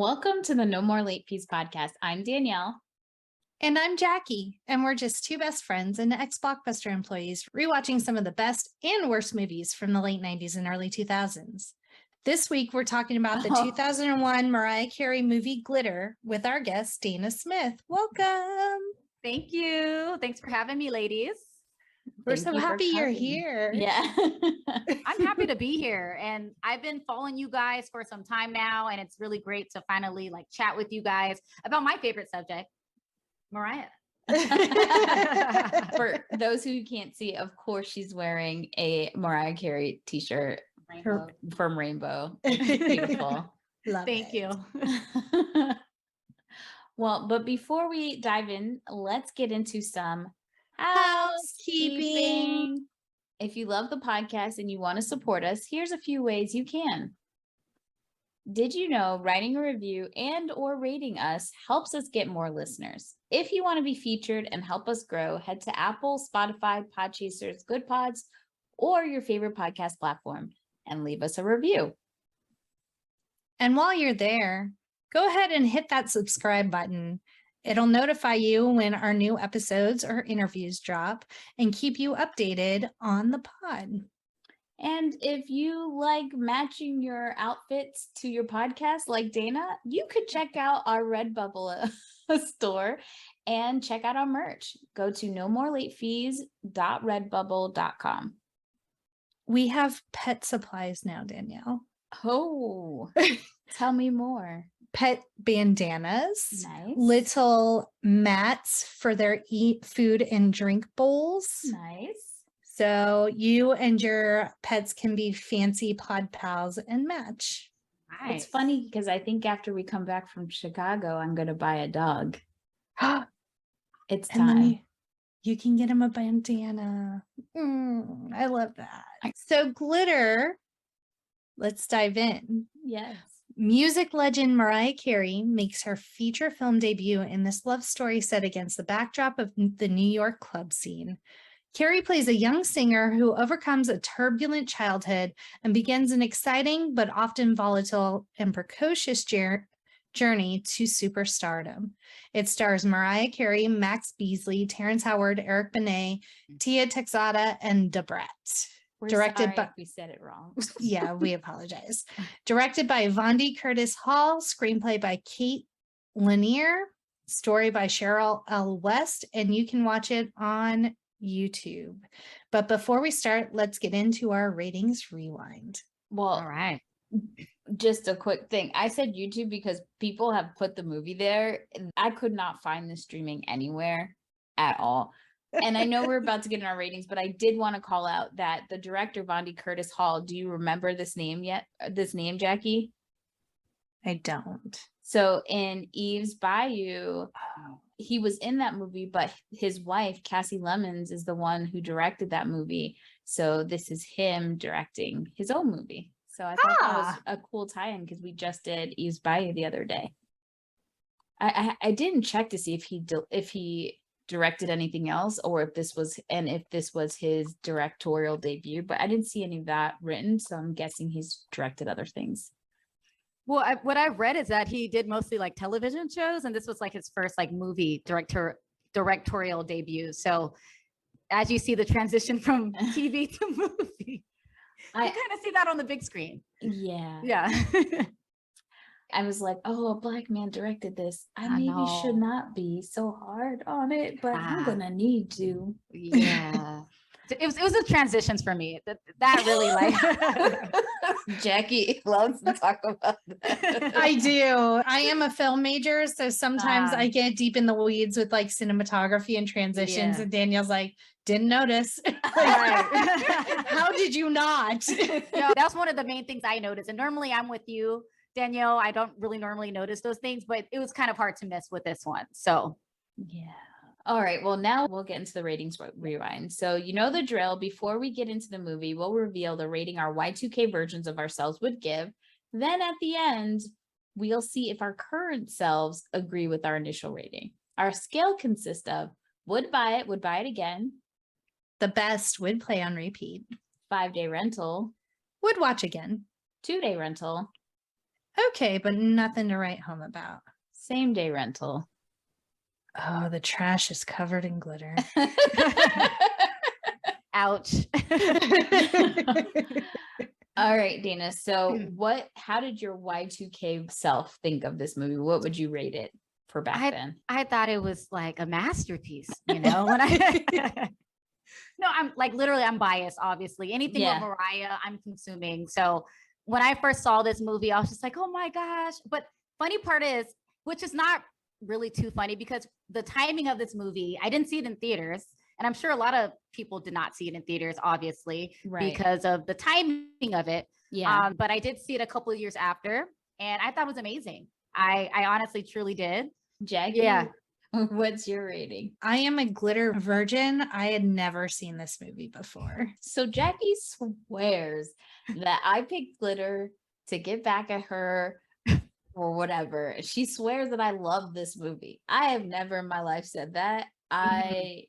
Welcome to the No More Late Fees podcast. I'm Danielle. And I'm Jackie, and we're just two best friends and ex-Blockbuster employees rewatching some of the best and worst movies from the late 90s and early 2000s. This week, we're talking about the 2001 Mariah Carey movie Glitter with our guest, Dana Smith. Welcome. Thank you. Thanks for having me, ladies. We're so happy you're here. Yeah. I'm happy to be here. And I've been following you guys for some time now. And it's really great to finally chat with you guys about my favorite subject, Mariah. For those who can't see, of course, she's wearing a Mariah Carey t-shirt from Rainbow. Beautiful. Thank you. Well, but before we dive in, let's get into some housekeeping. If you love the podcast and you want to support us, here's a few ways you can. Did you know writing a review and or rating us helps us get more listeners? If you want to be featured and help us grow, head to Apple, Spotify, Podchasers, Good Pods, or your favorite podcast platform and leave us a review. And while you're there, go ahead and hit that subscribe button. It'll notify you when our new episodes or interviews drop and keep you updated on the pod. And if you like matching your outfits to your podcast like Dana, you could check out our Redbubble store and check out our merch. Go to nomorelatefees.redbubble.com. We have pet supplies now, Danielle. Oh, tell me more. Pet bandanas, Nice. Little mats for their food and drink bowls. Nice. So you and your pets can be fancy pod pals and match. Nice. It's funny because I think after we come back from Chicago, I'm going to buy a dog. It's And then time. you can get him a bandana. I love that. So Glitter, let's dive in. Yes. Music legend Mariah Carey makes her feature film debut in this love story set against the backdrop of the New York club scene. Carey plays a young singer who overcomes a turbulent childhood and begins an exciting but often volatile and precocious journey to superstardom. It stars Mariah Carey, Max Beesley, Terrence Howard, Eric Benet, Tia Texada, and Brat. Directed by, we said it wrong. Yeah, we apologize. Directed by Vondi Curtis Hall, screenplay by Kate Lanier, story by Cheryl L. West, and you can watch it on YouTube. But before we start, let's get into our ratings rewind. Well, All right. Just a quick thing. I said YouTube because people have put the movie there. I could not find this streaming anywhere at all. And I know we're about to get in our ratings, but I did want to call out that the director, Vondi Curtis Hall, do you remember this name yet? This name, Jackie? I don't. So in Eve's Bayou, he was in that movie, but his wife, Cassie Lemons, is the one who directed that movie. So this is him directing his own movie. So I thought that was a cool tie-in because we just did Eve's Bayou the other day. I didn't check to see if he directed anything else or if this was his directorial debut, but I didn't see any of that written, so I'm guessing he's directed other things. Well, what I've read is that he did mostly television shows, and this was his first movie directorial debut. So as you see the transition from TV to movie, I kind of see that on the big screen. Yeah. I was like, oh, a black man directed this. I maybe should not be so hard on it, but I'm gonna need to. Yeah. It was the transitions for me that really Jackie loves to talk about that. I do. I am a film major, so sometimes I get deep in the weeds with cinematography and transitions, and Danielle's like, didn't notice. How did you not? No, that's one of the main things I noticed. And normally I'm with you, Danielle. I don't really normally notice those things, but it was kind of hard to miss with this one. So yeah. All right. Well, now we'll get into the ratings rewind. So you know the drill. Before we get into the movie, we'll reveal the rating our Y2K versions of ourselves would give. Then at the end, we'll see if our current selves agree with our initial rating. Our scale consists of would buy it again. The best, would play on repeat. 5-day rental. Would watch again. 2-day rental. Okay, but nothing to write home about. Same day rental. Oh, the trash is covered in glitter. Ouch. All right, Dana. So how did your Y2K self think of this movie? What would you rate it for back then? I thought it was like a masterpiece, you know, when I no, I'm like literally I'm biased, obviously. Anything with Mariah, I'm consuming. So when I first saw this movie, I was just like, oh my gosh. But funny part is, which is not really too funny because the timing of this movie, I didn't see it in theaters. And I'm sure a lot of people did not see it in theaters, obviously, because of the timing of it. Yeah. But I did see it a couple of years after, and I thought it was amazing. I honestly, truly did. Jackie, Yeah. What's your rating? I am a glitter virgin. I had never seen this movie before. So Jackie swears that I picked glitter to get back at her or whatever. She swears that I love this movie. I have never in my life said that. I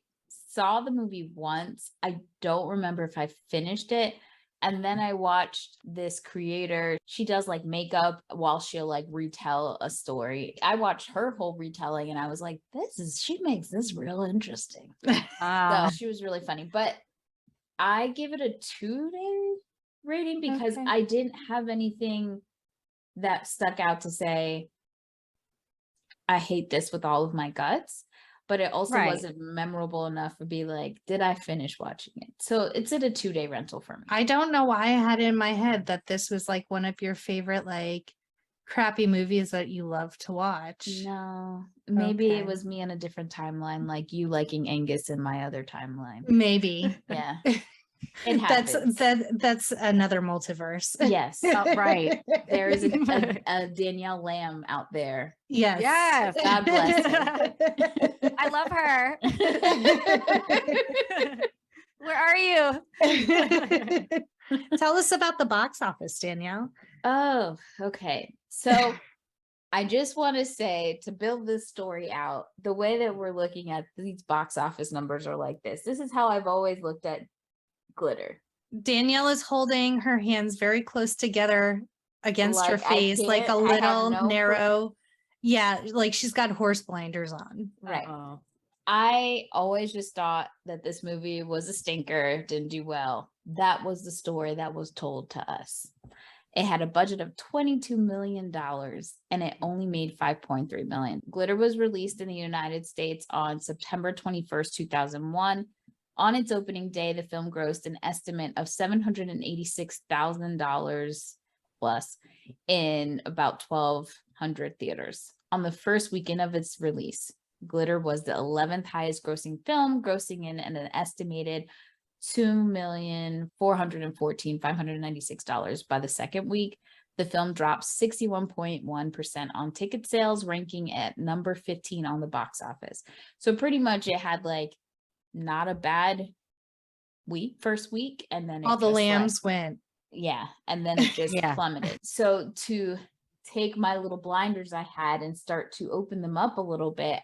saw the movie once. I don't remember if I finished it. And then I watched this creator. She does like makeup while she'll like retell a story. I watched her whole retelling and I was like, she makes this real interesting. So she was really funny. But I give it a 2-day rating because I didn't have anything that stuck out to say, I hate this with all of my guts. But it also wasn't memorable enough to be like, did I finish watching it? So it's at a 2-day rental for me. I don't know why I had in my head that this was like one of your favorite like crappy movies that you love to watch. No, maybe it was me on a different timeline, like you liking Angus in my other timeline. Maybe. Yeah. It happens. That's another multiverse. Yes. Right. There is a Danielle Lamb out there. Yes. Yes. God bless her. I love her. Where are you? Tell us about the box office, Danielle. Oh, okay. So I just want to say, to build this story out, the way that we're looking at these box office numbers are like this. This is how I've always looked at glitter. Danielle is holding her hands very close together against Like, her face, like a little narrow. Yeah, like she's got horse blinders on. Right. I always just thought that this movie was a stinker, didn't do well. That was the story that was told to us. It had a budget of $22 million and it only made $5.3 million. Glitter was released in the United States on September 21st, 2001. On its opening day, the film grossed an estimate of $786,000 plus in about 1,200 theaters. On the first weekend of its release, Glitter was the 11th highest grossing film, grossing in an estimated $2,414,596. By the second week, the film dropped 61.1% on ticket sales, ranking at number 15 on the box office. So pretty much it had like not a bad first week, and then all the lambs went. Yeah, and then it just plummeted. So to take my little blinders I had and start to open them up a little bit,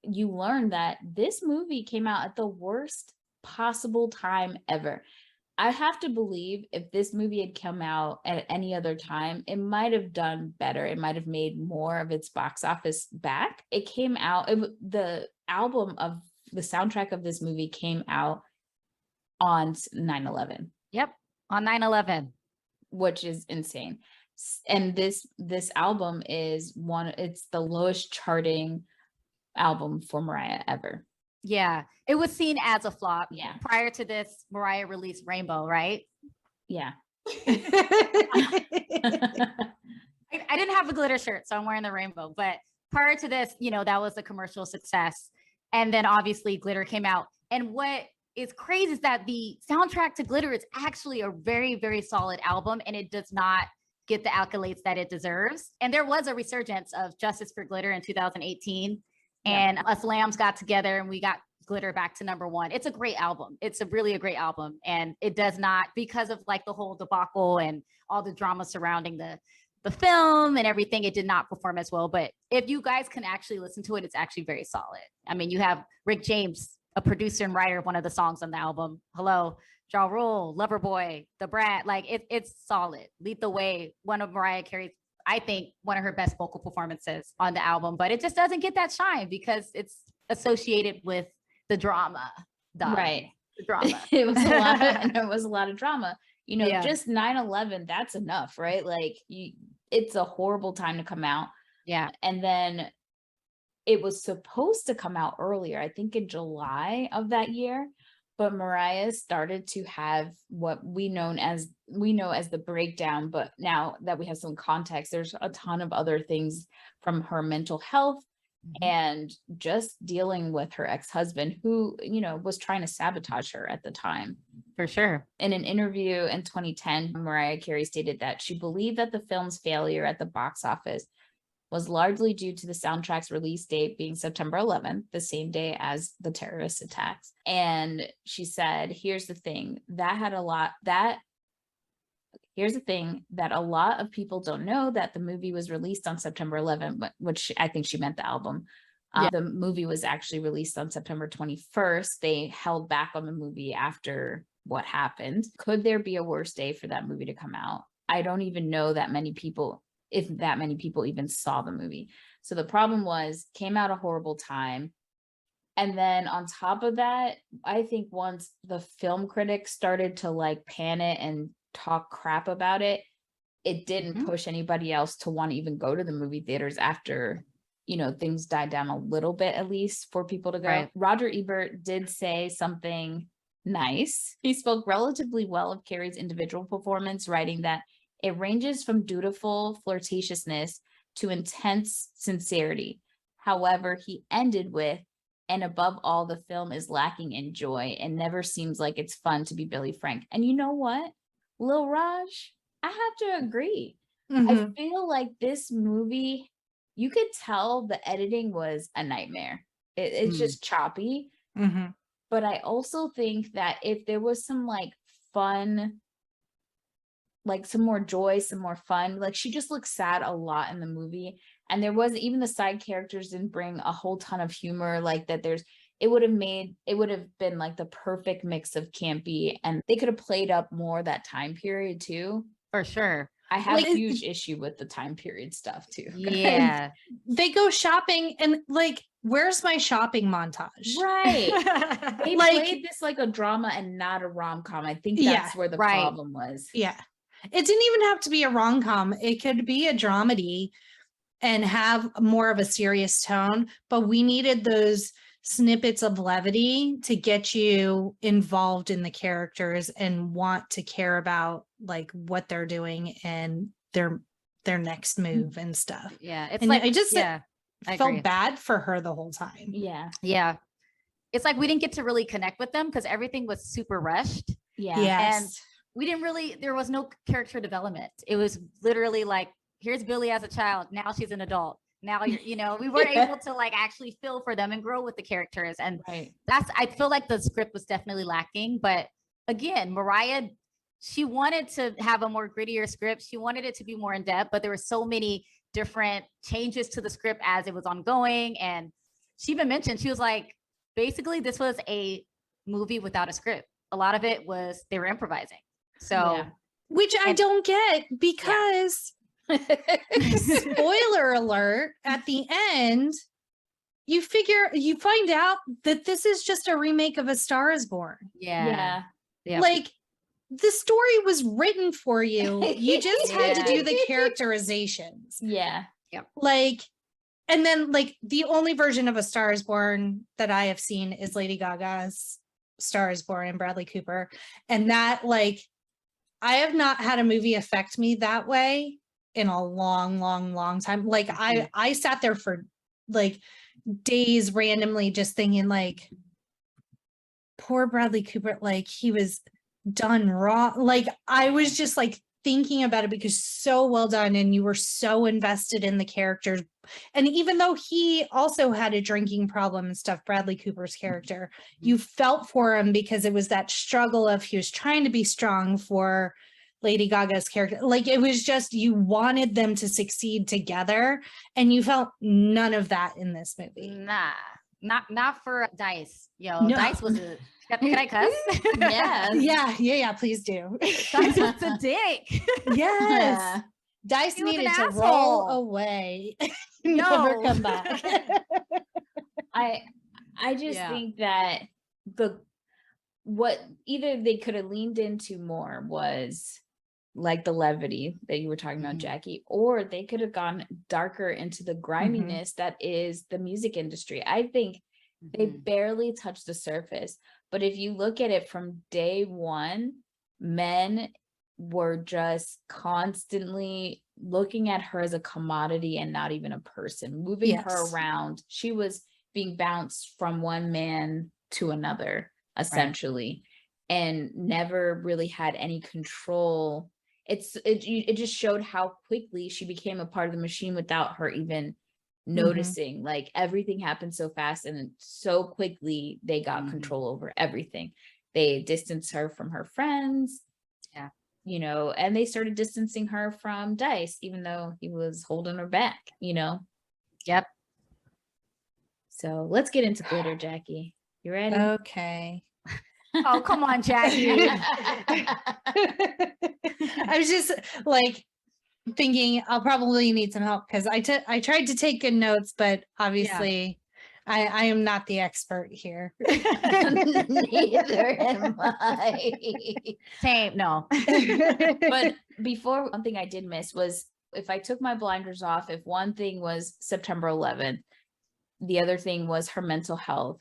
you learn that this movie came out at the worst possible time ever. I have to believe if this movie had come out at any other time, it might have done better. It might have made more of its box office back. It came out, the soundtrack of this movie came out on 9/11. Yep, on 9/11, which is insane. And this album is it's the lowest charting album for Mariah ever. Yeah, it was seen as a flop. Yeah. Prior to this, Mariah released Rainbow, right? Yeah. I didn't have a glitter shirt, so I'm wearing the rainbow. But prior to this, that was a commercial success. And then obviously Glitter came out. And what is crazy is that the soundtrack to Glitter is actually a very, very solid album, and it does not get the accolades that it deserves. And there was a resurgence of Justice for Glitter in 2018. And us lambs got together and we got Glitter back to number 1. It's a great album. It's a great album. And it does not, because of like the whole debacle and all the drama surrounding the film and everything, it did not perform as well. But if you guys can actually listen to it, it's actually very solid. I mean, you have Rick James, a producer and writer of one of the songs on the album. Hello, Ja Rule, Loverboy, The Brat. Like it's solid. Lead the Way, one of Mariah Carey's I think, one of her best vocal performances on the album, but it just doesn't get that shine because it's associated with the drama. Right. The drama. It was a lot of, and it was a lot of drama. You know, Yeah. just 9/11, that's enough, right? Like it's a horrible time to come out. Yeah. And then it was supposed to come out earlier, I think in July of that year, but Mariah started to have what we know as the breakdown. But now that we have some context, there's a ton of other things from her mental health and just dealing with her ex-husband, who, you know, was trying to sabotage her at the time. For sure. In an interview in 2010, Mariah Carey stated that she believed that the film's failure at the box office was largely due to the soundtrack's release date being September 11th, the same day as the terrorist attacks. And she said, here's the thing that a lot of people don't know, that the movie was released on September 11th, which I think she meant the album. The movie was actually released on September 21st. They held back on the movie after what happened. Could there be a worse day for that movie to come out? I don't even know that many people, if that many people even saw the movie. So the problem was, came out a horrible time. And then on top of that, I think once the film critics started to like pan it and talk crap about it, it didn't push anybody else to want to even go to the movie theaters after, you know, things died down a little bit, at least for people to go. Right. Roger Ebert did say something nice. He spoke relatively well of Carey's individual performance, writing that it ranges from dutiful flirtatiousness to intense sincerity. However, he ended with, and above all, the film is lacking in joy and never seems like it's fun to be Billy Frank. And you know what, Lil Raj, I have to agree. I feel like this movie, you could tell the editing was a nightmare. It's just choppy. But I also think that if there was some like fun, like some more joy, some more fun, like she just looked sad a lot in the movie. And there wasn't, even the side characters didn't bring a whole ton of humor like that. It would have been like the perfect mix of campy, and they could have played up more that time period too. For sure. I have a huge issue with the time period stuff too. Yeah. They go shopping and like, where's my shopping montage? Right. They Like- played this like a drama and not a rom-com. I think that's where the problem was. Yeah. It didn't even have to be a rom-com. It could be a dramedy and have more of a serious tone, but we needed those snippets of levity to get you involved in the characters and want to care about like what they're doing and their next move and stuff. Yeah. It's And like, I just I felt agree. bad for her the whole time. Yeah. Yeah. It's like we didn't get to really connect with them because everything was super rushed. Yeah. Yes. We didn't really, there was no character development. It was literally like, here's Billy as a child. Now she's an adult. Now you're, you know, we weren't able to like actually feel for them and grow with the characters. And Right. I feel like the script was definitely lacking. But again, Mariah, she wanted to have a more grittier script. She wanted it to be more in depth, but there were so many different changes to the script as it was ongoing. And she even mentioned, she was like, basically, this was a movie without a script. A lot of it was, they were improvising. So, Yeah. Which I don't get because spoiler alert, at the end, you find out that this is just a remake of A Star is Born. Yeah. Yeah. Like the story was written for you. You just had to do Yeah. the characterizations. Yeah. Like, and then like the only version of A Star is Born that I have seen is Lady Gaga's Star is Born and Bradley Cooper. And that, like, I have not had a movie affect me that way in a long time. Like I sat there for like days randomly just thinking like, poor Bradley Cooper, like he was done wrong. Like I was just like thinking about it because so well done and you were so invested in the characters. And even though he also had a drinking problem and stuff, Bradley Cooper's character, you felt for him because it was that struggle of he was trying to be strong for Lady Gaga's character. Like it was just, you wanted them to succeed together and you felt none of that in this movie. Nah, not for Dice. Yo, No. Dice was a, can I cuss? Yes. Yeah, please do. Dice was a dick. Yes. Dice He was an needed to roll asshole. away, never No. come back. I just think that what either they could have leaned into more was like the levity that you were talking about, Jackie, or they could have gone darker into the griminess that is the music industry. I think they barely touched the surface. But if you look at it from day one, men were just constantly looking at her as a commodity and not even a person, moving her around. She was being bounced from one man to another, essentially, and never really had any control. It just showed how quickly she became a part of the machine without her even noticing. Like everything happened so fast and so quickly they got control over everything. They distanced her from her friends, and they started distancing her from Dice, even though he was holding her back. Yep. So let's get into glitter, Jackie. You ready? Okay. Oh, come on, Jackie. I was just like thinking I'll probably need some help because I tried to take good notes, but obviously I am not the expert here. Neither am I. Same, no. But before, one thing I did miss was, if I took my blinders off, if one thing was September 11th, the other thing was her mental health.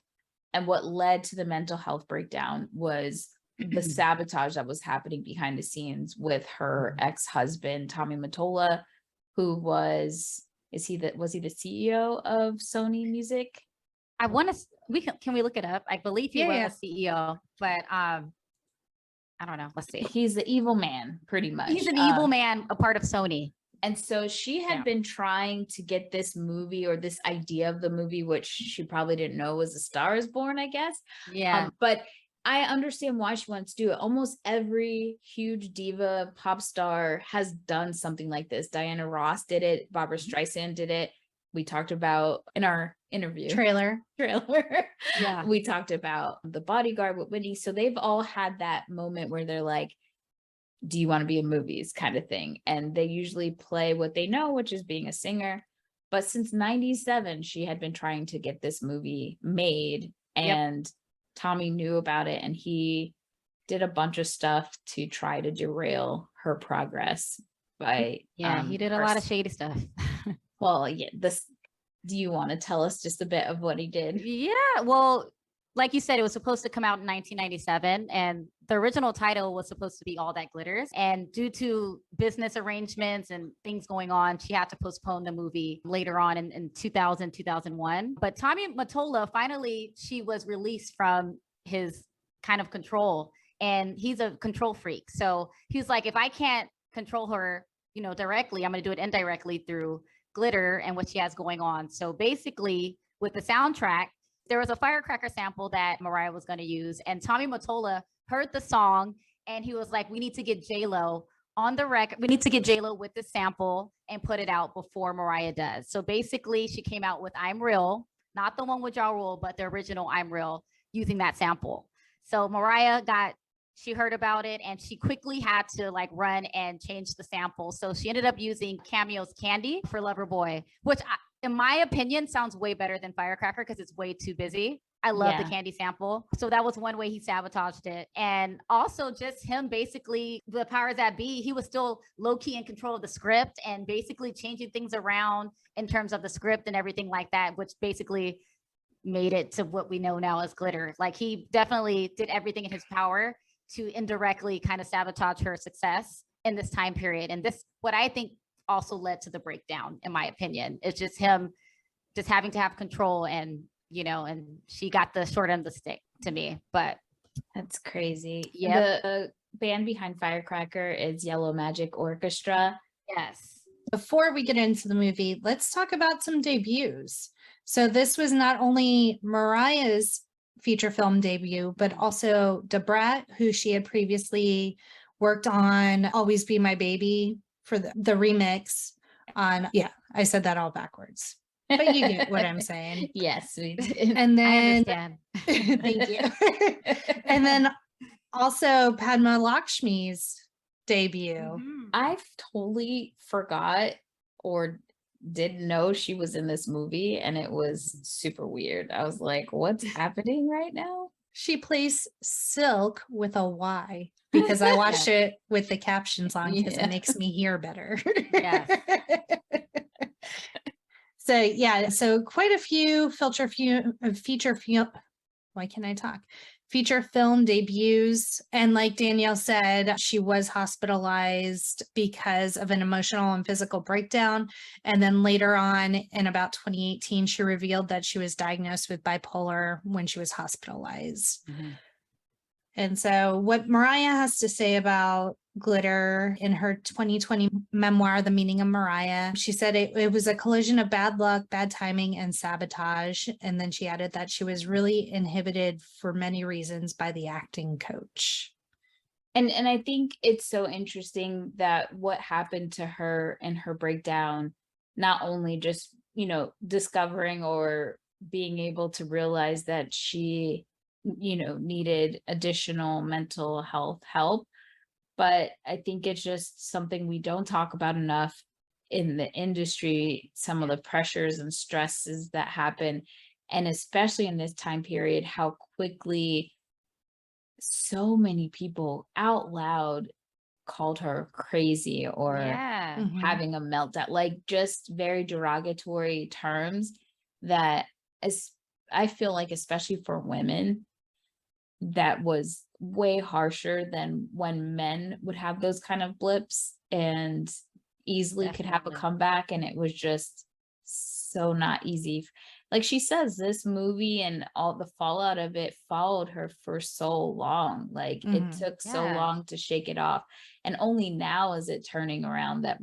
And what led to the mental health breakdown was the sabotage that was happening behind the scenes with her ex-husband, Tommy Mottola, who was he the CEO of Sony Music? I want to, can we look it up? I believe he was a CEO, but I don't know. Let's see. He's the evil man, pretty much. He's an evil man, a part of Sony. And so she had been trying to get this movie, or this idea of the movie, which she probably didn't know was A Star Is Born, I guess. Yeah. But I understand why she wants to do it. Almost every huge diva pop star has done something like this. Diana Ross did it. Barbara Streisand did it. We talked about in our interview trailer. Yeah. We talked about The Bodyguard with Whitney. So they've all had that moment where they're like, do you want to be in movies, kind of thing. And they usually play what they know, which is being a singer. But since 97, she had been trying to get this movie made, and Tommy knew about it, and he did a bunch of stuff to try to derail her progress by he did a lot of shady stuff. Well, do you want to tell us just a bit of what he did? Yeah, well, like you said, it was supposed to come out in 1997, and the original title was supposed to be All That Glitters. And due to business arrangements and things going on, she had to postpone the movie later on in 2000, 2001. But Tommy Mottola, finally, she was released from his kind of control, and he's a control freak. So he's like, if I can't control her, directly, I'm going to do it indirectly through glitter and what she has going on. So basically, with the soundtrack, there was a firecracker sample that Mariah was going to use, and Tommy Mottola heard the song, and he was like, we need to get J-Lo on the record. We need to get J-Lo with the sample and put it out before Mariah does. So basically, she came out with I'm Real, not the one with Ja Rule, but the original I'm Real, using that sample. So Mariah she heard about it, and she quickly had to run and change the sample. So she ended up using Cameo's Candy for Loverboy, which in my opinion sounds way better than Firecracker because it's way too busy. I love the Candy sample. So that was one way he sabotaged it. And also just him basically, the powers that be, he was still low-key in control of the script and basically changing things around in terms of the script and everything like that, which basically made it to what we know now as glitter. He definitely did everything in his power to indirectly kind of sabotage her success in this time period. And this, what I think also led to the breakdown, in my opinion. It's just him just having to have control, and and she got the short end of the stick to me. But that's crazy. Yeah. The band behind Firecracker is Yellow Magic Orchestra. Yes. Before we get into the movie, let's talk about some debuts. So this was not only Mariah's feature film debut, but also Brat, who she had previously worked on Always Be My Baby for the remix on, I said that all backwards, but you get what I'm saying. Yes, we did. And then, I understand. thank you. And then also Padma Lakshmi's debut. Mhm. I totally forgot or didn't know she was in this movie, and it was super weird. I was like, what's happening right now? She plays Silk with a Y because I watched it with the captions on because Yeah. it makes me hear better. Yes. So yeah, so quite a few why can't I talk? Feature film debuts. And like Danielle said, she was hospitalized because of an emotional and physical breakdown. And then later on in about 2018, she revealed that she was diagnosed with bipolar when she was hospitalized. Mhm. And so, what Mariah has to say about glitter in her 2020 memoir, The Meaning of Mariah, she said it was a collision of bad luck, bad timing, and sabotage. And then she added that she was really inhibited for many reasons by the acting coach. And I think it's so interesting that what happened to her and her breakdown, not only just, discovering or being able to realize that she, needed additional mental health help, but I think it's just something we don't talk about enough in the industry, some of the pressures and stresses that happen, and especially in this time period, how quickly so many people out loud called her crazy or Yeah. Mhm. having a meltdown, like just very derogatory terms that as I feel like, especially for women, that was way harsher than when men would have those kind of blips and easily could have a Definitely. comeback, and it was just so not easy. Like she says, this movie and all the fallout of it followed her for so long. Like it Mhm. took so Yeah. long to shake it off, and only now is it turning around that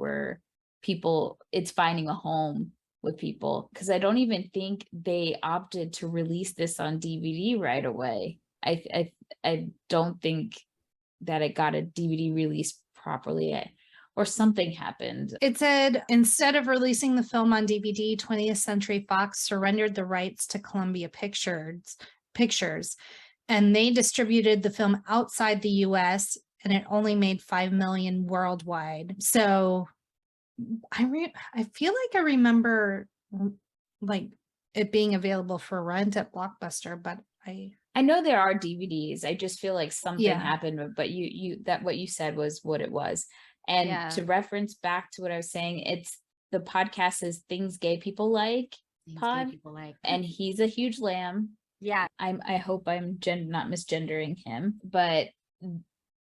it's finding a home with people, because I don't even think they opted to release this on DVD right away. I don't think that it got a DVD release properly, or something happened. It said instead of releasing the film on DVD, 20th Century Fox surrendered the rights to Columbia Pictures, and they distributed the film outside the US, and it only made 5 million worldwide. So I feel like I remember like it being available for rent at Blockbuster, but I know there are DVDs. I just feel like something Yeah. happened, but that what you said was what it was. And Yeah. to reference back to what I was saying, it's the podcast is Things Gay People Like Things gay pod, people like. and he's a huge lamb. Yeah. I hope I'm not misgendering him, but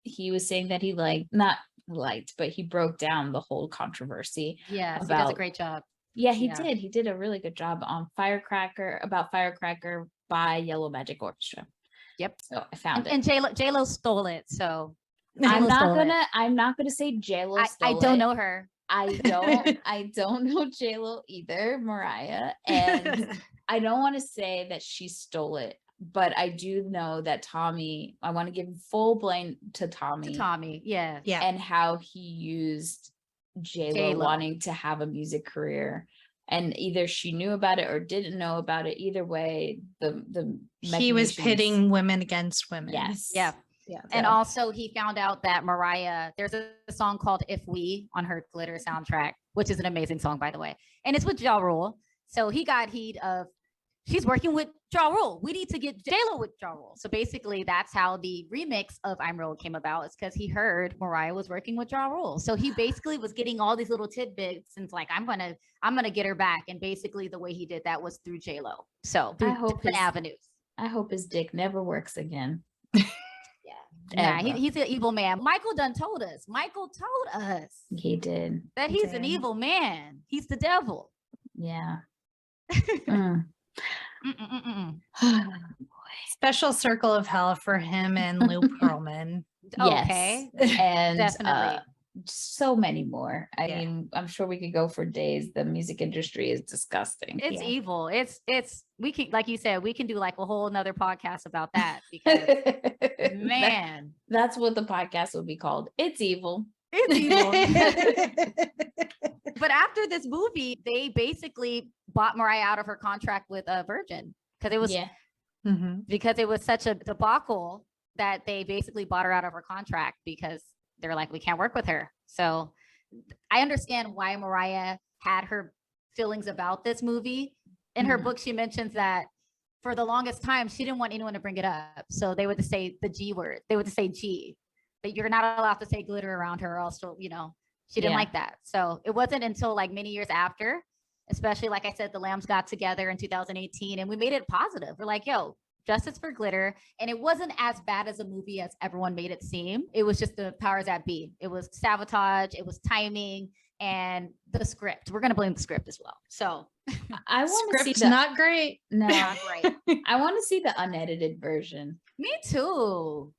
he was saying that he but he broke down the whole controversy. Yes. He does a great job. Yeah, he Yeah. did. He did a really good job on Firecracker by Yellow Magic Orchestra. Yep. So I found And J-Lo stole it. So I'm J-Lo stole it. not gonna say J-Lo I stole don't it. know her. I don't know J-Lo either, Mariah. And I don't want to say that she stole it, but I do know that Tommy, I want to give full blame to Tommy. Yeah. Yeah. And how he used J-Lo J-Lo. wanting to have a music career. And either she knew about it or didn't know about it. Either way, the He was machinations- pitting women against women. Yes. Yeah. Yeah. And So- also he found out that Mariah, there's a song called If We on her Glitter soundtrack, which is an amazing song, by the way. And it's with Ja Rule. So he got heat of, she's working with Ja Rule. We need to get J-Lo with Ja Rule. So basically that's how the remix of I'm Real came about. It's because he heard Mariah was working with Ja Rule. So he basically was getting all these little tidbits and it's like, I'm gonna get her back. And basically the way he did that was through J-Lo. So through different avenues. I hope his dick never works again. Yeah, Ever. he's an evil man. Michael told us He did. that he's an evil man. He's the devil. Yeah. Mm. Special circle of hell for him and Lou Pearlman. Okay. Yes. And Definitely. so many more. I Yeah. mean, I'm sure we could go for days. The music industry is disgusting. It's Yeah. evil. We can, like you said, we can do like a whole nother podcast about that because man, That's what the podcast will be called. It's evil. it's evil. But after this movie, they basically bought Mariah out of her contract with Virgin because it was Mhm. because it was such a debacle that they basically bought her out of her contract because they're like, we can't work with her. So I understand why Mariah had her feelings about this movie. In her book, she mentions that for the longest time, she didn't want anyone to bring it up. So they would just say the G word. They would just say G, but you're not allowed to say glitter around her or else she'll, she didn't like that. So it wasn't until like many years after, especially like I said, the Lambs got together in 2018 and we made it positive. We're like, yo, justice for glitter. And it wasn't as bad as a movie as everyone made it seem. It was just the powers that be. It was sabotage, it was timing, and the script. We're going to blame the script as well. So I want to see Script's not great. no, not great. I want to see the unedited version. Me too.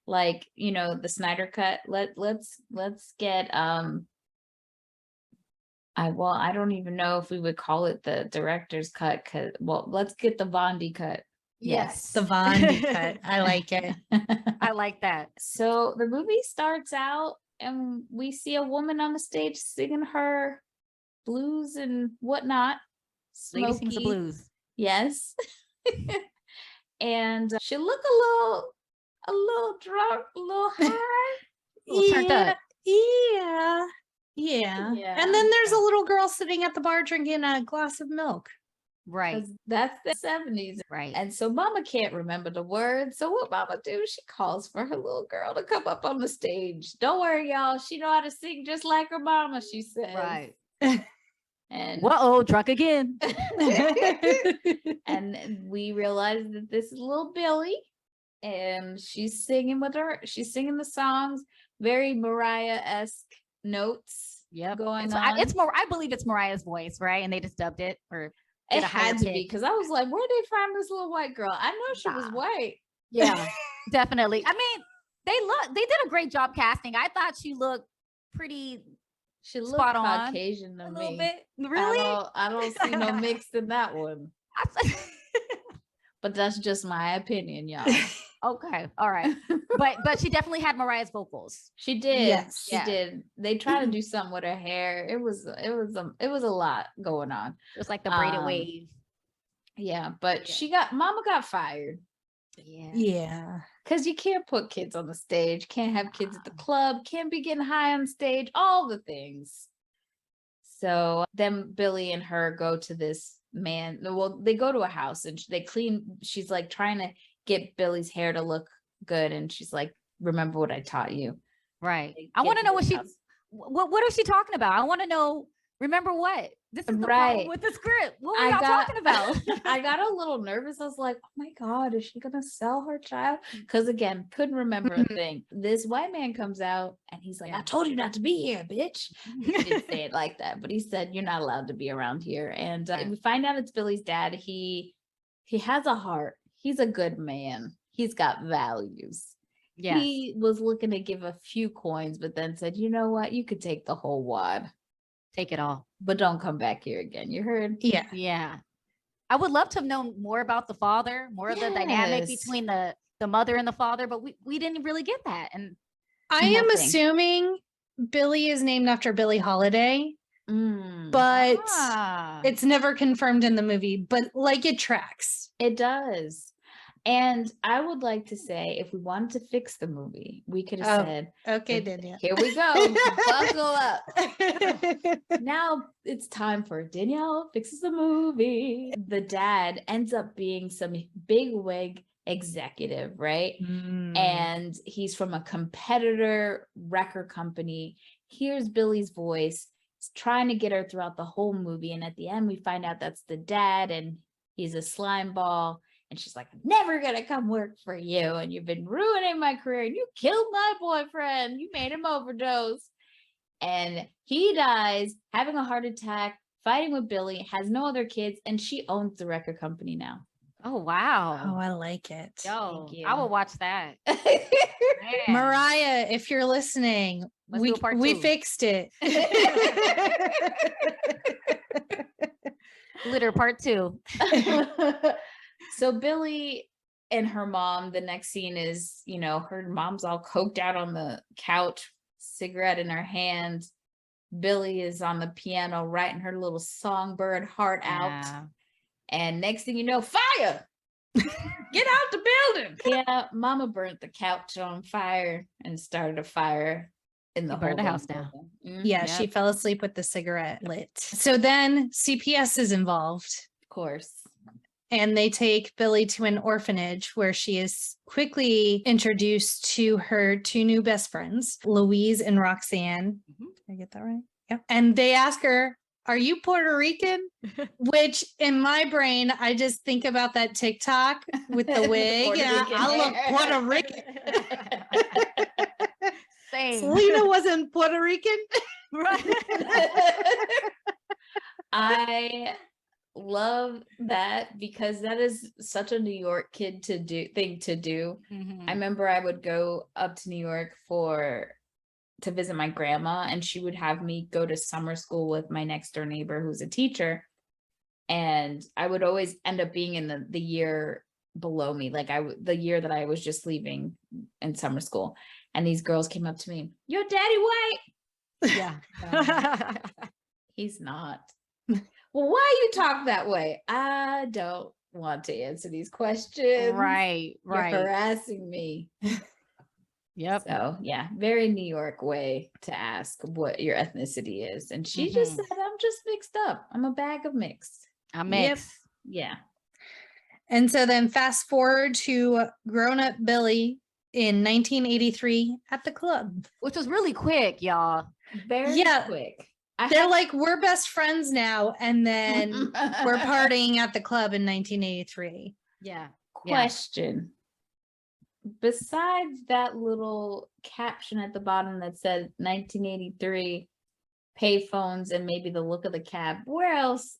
Like, the Snyder cut. Let's get I don't even know if we would call it the director's cut, because let's get the Vondi cut. Yes. The Vondi cut. I like it. I like that. So the movie starts out and we see a woman on the stage singing her blues and whatnot. Lady sings the Smoky. blues. Yes. And she look a little drunk, a little high. Little turned up. Yeah. Yeah. And then there's a little girl sitting at the bar drinking a glass of milk. Right. 'Cause that's the 70s. Right. And so mama can't remember the words. So what mama do? She calls for her little girl to come up on the stage. Don't worry, y'all. She know how to sing just like her mama, she says. Right. And Whoa, drunk again. and we realize that this is little Billy, and she's singing with her. She's singing the songs, very Mariah-esque notes Yep. going It's, on. it's more, I believe it's Mariah's voice, right? And they just dubbed it or it did a higher had to be, pitch. because I was like, where'd they find this little white girl? I know she was Nah. white. Yeah, definitely. I mean, they did a great job casting. I thought she looked pretty She looked spot on. Caucasian to a me. little bit. Really? I don't see no mix in that one. But that's just my opinion, y'all. Okay, all right. But she definitely had Mariah's vocals. She did. Yes. She Yeah. did. They tried to do something with her hair. It was a lot going on. It was like the braided Um, wave. Yeah, but Yeah. mama got fired. Yeah. Yeah. Because you can't put kids on the stage, can't have kids at the club, can't be getting high on stage, all the things. So then Billy and her go to this man. Well, they go to a house and they clean. She's like trying to get Billy's hair to look good. And she's like, remember what I taught you. Right. They I get want to to know what this she house. what is she talking about? I want to know. Remember what? This is the Right. problem with the script. What were I y'all got- talking about? I got a little nervous. I was like, oh my God, is she gonna sell her child? Because again, couldn't remember a thing. This white man comes out and he's like, I told you not to be here, bitch. He didn't say it like that, but he said, you're not allowed to be around here. And we find out it's Billy's dad. He has a heart. He's a good man. He's got values. Yes. He was looking to give a few coins, but then said, you know what? You could take the whole wad, Take it all. but don't come back here again. You heard? Yeah. Yeah. I would love to have known more about the father, more of the dynamic Yes. between the mother and the father, but we didn't really get that. And I am Nothing. assuming Billy is named after Billie Holiday, Mm. but Ah, it's never confirmed in the movie, but like it tracks. It does. And I would like to say, if we wanted to fix the movie, we could have Oh, said, Okay, Danielle. here we go, buckle up. Now it's time for Danielle Fixes the Movie. The dad ends up being some big wig executive, right? And he's from a competitor record company. Hears Billy's voice, he's trying to get her throughout the whole movie. And at the end, we find out that's the dad and he's a slime ball. And she's like, I'm never gonna come work for you. And you've been ruining my career. And you killed my boyfriend. You made him overdose. And he dies having a heart attack, fighting with Billy, has no other kids, and she owns the record company now. oh Oh, wow. I like it. Yo, Thank you. I will watch that. Man. Mariah, if you're listening, Let's do a part we two. fixed it. Glitter part 2. So Billy and her mom, the next scene is, her mom's all coked out on the couch, cigarette in her hand. Billy is on the piano writing her little songbird heart out. Yeah. And next thing you know, fire. Get out the building. Yeah, mama burnt the couch on fire and started a fire in the She burned the whole house down. building. Yeah, Yep. she fell asleep with the cigarette lit. So then CPS is involved. Of course. And they take Billy to an orphanage where she is quickly introduced to her two new best friends, Louise and Roxanne. Mhm. Did I get that right? Yep. And they ask her, "Are you Puerto Rican?" Which in my brain, I just think about that TikTok with the wig. Puerto And Rican I look hair. Puerto Rican. Same. Selena wasn't Puerto Rican. Right. I love that because that is such a New York kid thing to do. Mhm. I remember I would go up to New York to visit my grandma, and she would have me go to summer school with my next door neighbor who's a teacher. And I would always end up being in the year below me, like the year that I was just leaving in summer school. And these girls came up to me, "Your daddy white?" Yeah. He's not. Well, why you talk that way? I don't want to answer these questions. Right. You're Right. harassing me. Yep. So yeah, very New York way to ask what your ethnicity is. And she just said, "I'm just mixed up. I'm a bag of mixed." I'm Yep. mixed. Yeah. And so then fast forward to grown-up Billy in 1983 at the club. Which was really quick, y'all. Very Yeah. quick. They're like, "We're best friends now." And then we're partying at the club in 1983. Yeah. Question. Besides that little caption at the bottom that said 1983 payphones and maybe the look of the cab, where else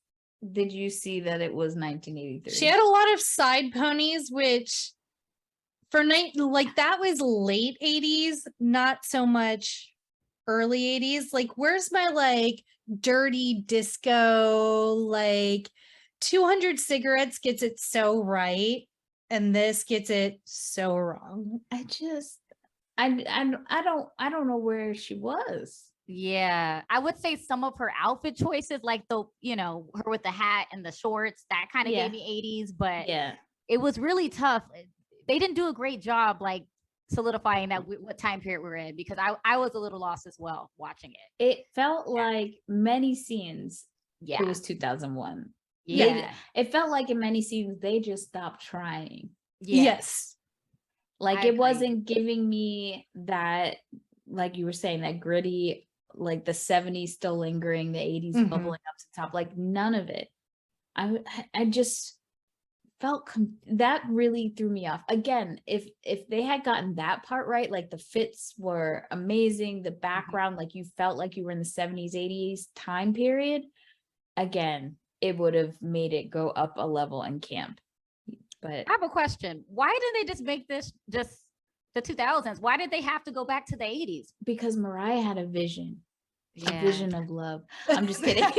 did you see that it was 1983? She had a lot of side ponies, which for like that was late 80s, not so much early 80s. Like, where's my like dirty disco, like 200 cigarettes gets it so right, and this gets it so wrong. I don't know where she was. Yeah. I would say some of her outfit choices, like her with the hat and the shorts, that kind of Yeah. gave me 80s, but Yeah. it was really tough. They didn't do a great job, like solidifying that what time period we're in, because I was a little lost as well watching it. It felt like many scenes. Yeah. It was 2001. Yeah. It felt like in many scenes they just stopped trying. Yeah. Yes. Like I it agree. wasn't giving me that, like you were saying, that gritty, like the 70s still lingering, the 80s Mhm. bubbling up to the top, like none of it. I just felt that really threw me off. Again, if they had gotten that part right, like the fits were amazing, the background, like you felt like you were in the 70s, 80s time period, again, it would have made it go up a level in camp. But I have a question. Why didn't they just make this just the 2000s? Why did they have to go back to the 80s? because Mariah had a vision. A Yeah. vision of love. I'm just kidding. I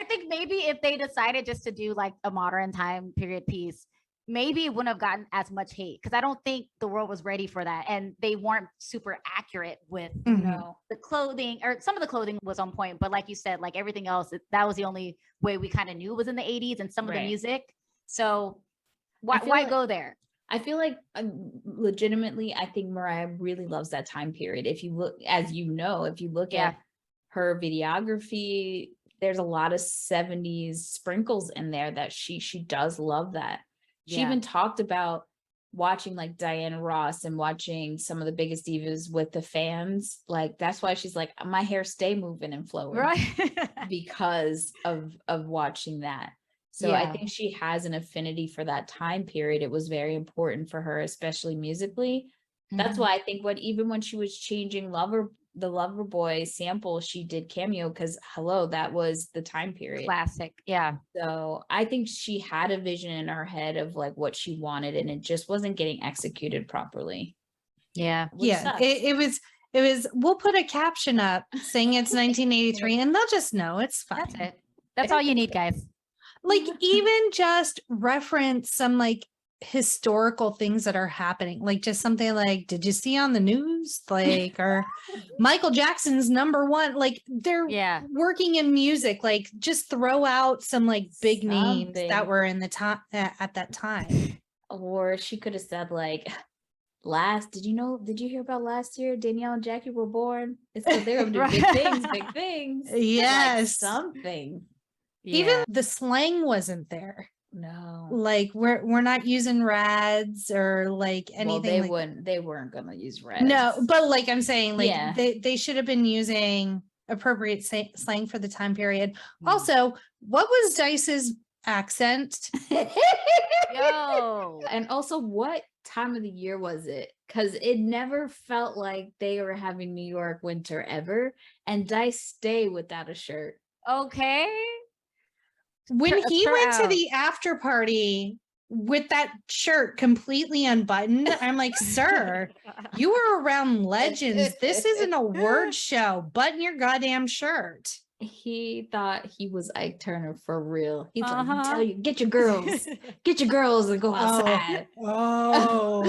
think maybe if they decided just to do like a modern time period piece, maybe it wouldn't have gotten as much hate, because I don't think the world was ready for that, and they weren't super accurate with Mhm. the clothing, or some of the clothing was on point, but like you said, like everything else, that was the only way we kind of knew was in the 80s, and some of the Right. music. So why feel like- go there? I feel like legitimately, I think Mariah really loves that time period. If you look, as you know, if you look Yeah. at her videography, there's a lot of 70s sprinkles in there that she does love that. She Yeah. even talked about watching like Diana Ross and watching some of the biggest divas with the fans. Like that's why she's like, my hair stay moving and flowing, Right. because of watching that. So I Yeah. think she has an affinity for that time period. It was very important for her, especially musically. That's Mhm. why I think even when she was changing the Loverboy sample, she did cameo, because hello, that was the time period. Classic. Yeah. So I think she had a vision in her head of like what she wanted, and it just wasn't getting executed properly. Yeah. Which Yeah, sucks. it was, we'll put a caption up saying it's 1983 and they'll just know it's fine. That's it. That's all you need, guys. Like even just reference some like historical things that are happening, like just something like, did you see on the news, like, or Michael Jackson's #1, like they're Yeah. working in music, like just throw out some like big names that Something. were in the time at that time. Or she could have said like, did you hear about last year Danielle and Jackie were born? It's because they were doing big things. Like Yes. something. Even the slang wasn't there. No. Like we're not using rads or like anything. Well, they weren't gonna use red. No, but like I'm saying, like Yeah. they should have been using appropriate slang for the time period. Mm. Also, what was Dice's accent? Yo. And also, what time of the year was it? Because it never felt like they were having New York winter ever. And Dice stay without a shirt. Okay. When he Sure went to out. the after party with that shirt completely unbuttoned, I'm like, sir, you were around legends. This isn't a word show. Button your goddamn shirt. He thought he was Ike Turner for real. He's like, Uh-huh. tell you, get your girls and go outside. Oh.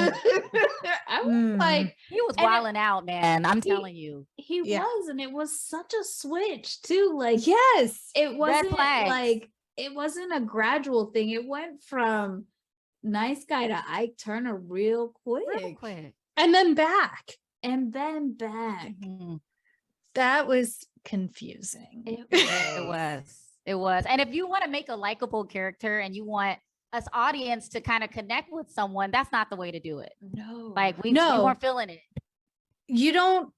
I was like, He was And it- wilding out, man. I'm He- telling you. he Yeah. was, and it was such a switch too. Like, Yes. it wasn't flags. like it wasn't a gradual thing. It went from nice guy to Ike Turner real quick, Real quick. And then back. and then back. Mhm. That was confusing. It was. It was. And if you want to make a likable character and you want us audience to kind of connect with someone, that's not the way to do it. No, Like we No. weren't feeling it. You don't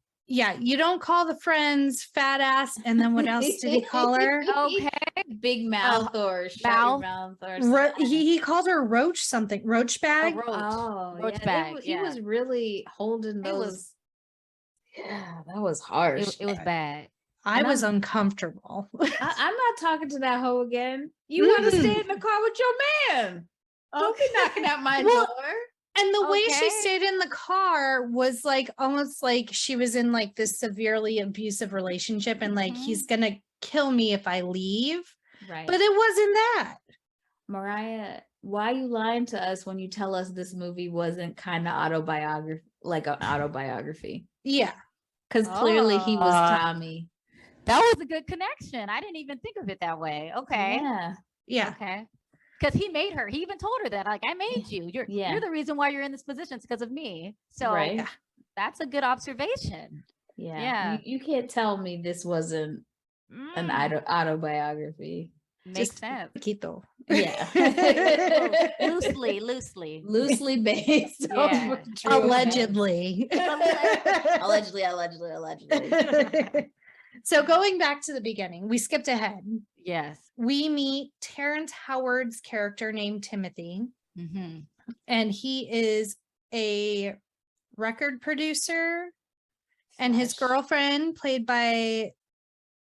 call the friends fat ass, and then what else did he call her? Okay. big mouth or shut mouth. your mouth or Ro- something. he called her roach something, roach bag. Roach. Oh, Roach yeah, bag, he yeah. was really holding It those. was- Yeah, that was harsh. It was bad. I and was I'm- uncomfortable. I'm not talking to that hoe again. You want to stay in the car with your man? Don't be knocking at my Well, door. And the way she Okay. stayed in the car was like almost like she was in like this severely abusive relationship, and like he's gonna kill me if I leave. Right. But it wasn't that. Mariah, why you lying to us when you tell us this movie wasn't kind of autobiography, like an autobiography? Yeah. Because clearly he was Ah. Tommy. That was a good connection. I didn't even think of it that way. Okay. Yeah. Yeah. Okay. Because he made her. He even told her that, like, I made you. Yeah. You're the reason why you're in this position. It's because of me. So Right. that's a good observation. Yeah. Yeah. You can't tell me this wasn't an autobiography. Makes Just- sense. Quito. Yeah. Loosely, loosely. Loosely based Yeah. on true Allegedly. events. Allegedly. So going back to the beginning, we skipped ahead. Yes. We meet Terrence Howard's character named Timothy, Mm-hmm. and he is a record producer, and his Gosh. girlfriend, played by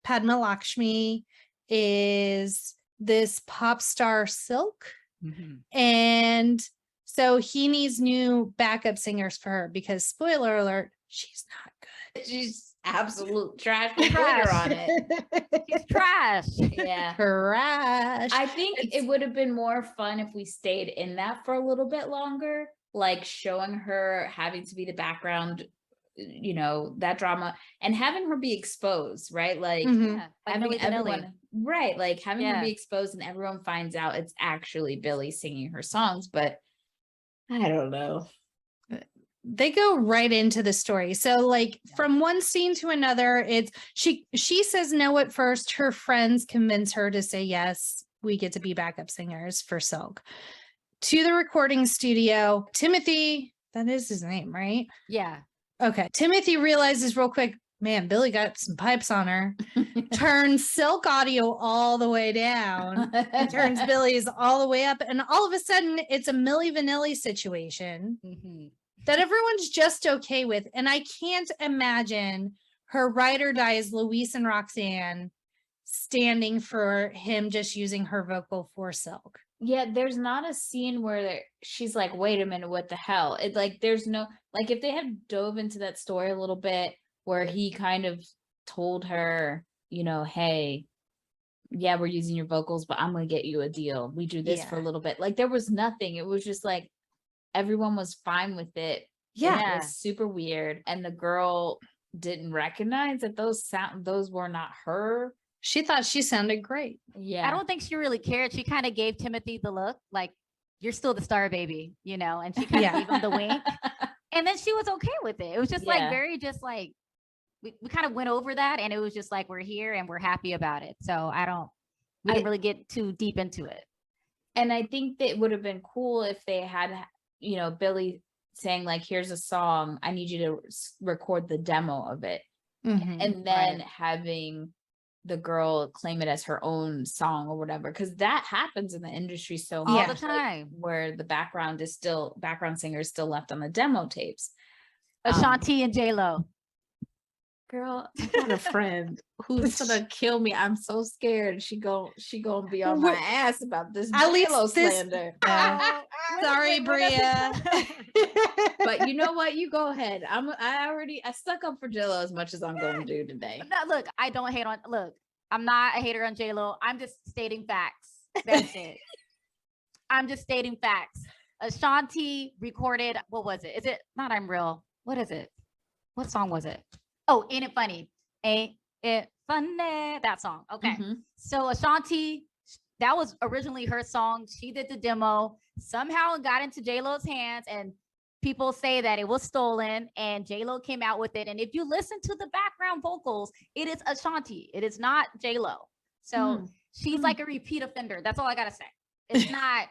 Padma Lakshmi, is this pop star Silk. Mm-hmm. And so he needs new backup singers for her because, spoiler alert, she's not good. She's absolute trash with glitter on it. He's trash. Yeah. Crash. I think it would have been more fun if we stayed in that for a little bit longer, like showing her having to be the background, that drama, and having her be exposed, right? Like Mhm. Yeah, like having Milli Vanilli. everyone, right? Like having her Yeah. be exposed and everyone finds out it's actually Billy singing her songs, but I don't know. They go right into the story. So like from one scene to another, it's she says no at first. Her friends convince her to say yes. We get to be backup singers for Silk. To the recording studio, Timothy, that is his name, right? Yeah. Okay. Timothy realizes real quick, man, Billy got some pipes on her. Turns Silk audio all the way down. Turns Billy's all the way up. And all of a sudden, it's a Milli Vanilli situation Mm-hmm. that everyone's just okay with. And I can't imagine her ride or die is Luis and Roxanne standing for him just using her vocal for Silk. Yeah, there's not a scene where she's like, wait a minute, what the hell? It like there's no like if they had dove into that story a little bit where he kind of told her, hey, yeah, we're using your vocals, but I'm gonna get you a deal. We do this for a little bit. Like there was nothing. It was just like everyone was fine with it. Yeah. It was super weird. And the girl didn't recognize that those were not her. She thought she sounded great. Yeah. I don't think she really cared. She kind of gave Timothy the look, like, you're still the star, baby, you know, and she kind of gave him the wink. And then she was okay with it. It was just like very just like we kind of went over that, and it was just like we're here and we're happy about it. So we didn't really get too deep into it. And I think that it would have been cool if they had, you know, Billy saying like, here's a song, I need you to record the demo of it. And then having the girl claim it as her own song or whatever, because that happens in the industry so much all the time, where the background singer is still left on the demo tapes. Ashanti and J-Lo. Girl, I got a friend who's gonna kill me. I'm so scared. She gonna be on my ass about this J-Lo slander. Sorry, Bria. But you know what? You go ahead. I stuck up for J-Lo as much as I'm going to do today. No, look, I don't hate on. Look, I'm not a hater on J-Lo. I'm just stating facts. That's it. I'm just stating facts. Ashanti recorded. What was it? Is it not I'm Real? What is it? What song was it? Oh, Ain't It Funny? Ain't It Funny? That song. Okay. So Ashanti, that was originally her song. She did the demo. Somehow it got into J-Lo's hands, and people say that it was stolen, and J-Lo came out with it. And if you listen to the background vocals, it is Ashanti. It is not J-Lo. So she's like a repeat offender. That's all I got to say. It's not.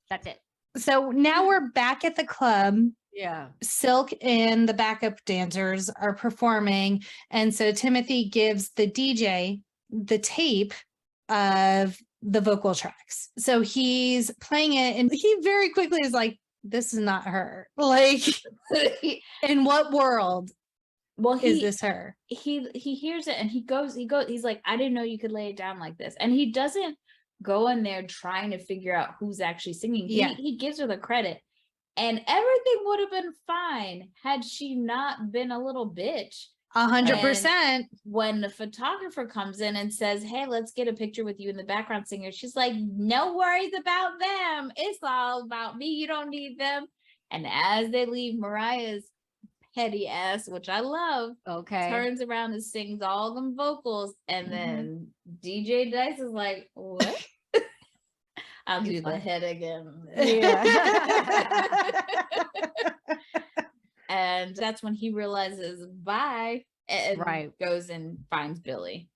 That's it. So now we're back at the club. Yeah. Silk and the backup dancers are performing. And so Timothy gives the DJ the tape of the vocal tracks. So he's playing it, and he very quickly is like, this is not her. Like, in what world is this her? He hears it and he's like, I didn't know you could lay it down like this. And he doesn't go in there trying to figure out who's actually singing. He gives her the credit. And everything would have been fine had she not been a little bitch. 100%. When the photographer comes in and says, hey, let's get a picture with you and the background singer, she's like, no worries about them. It's all about me. You don't need them. And as they leave, Mariah's petty ass, which I love, turns around and sings all them vocals. And then DJ Dice is like, what? I'll do the head again. Yeah. And that's when he realizes, bye, and goes and finds Billy.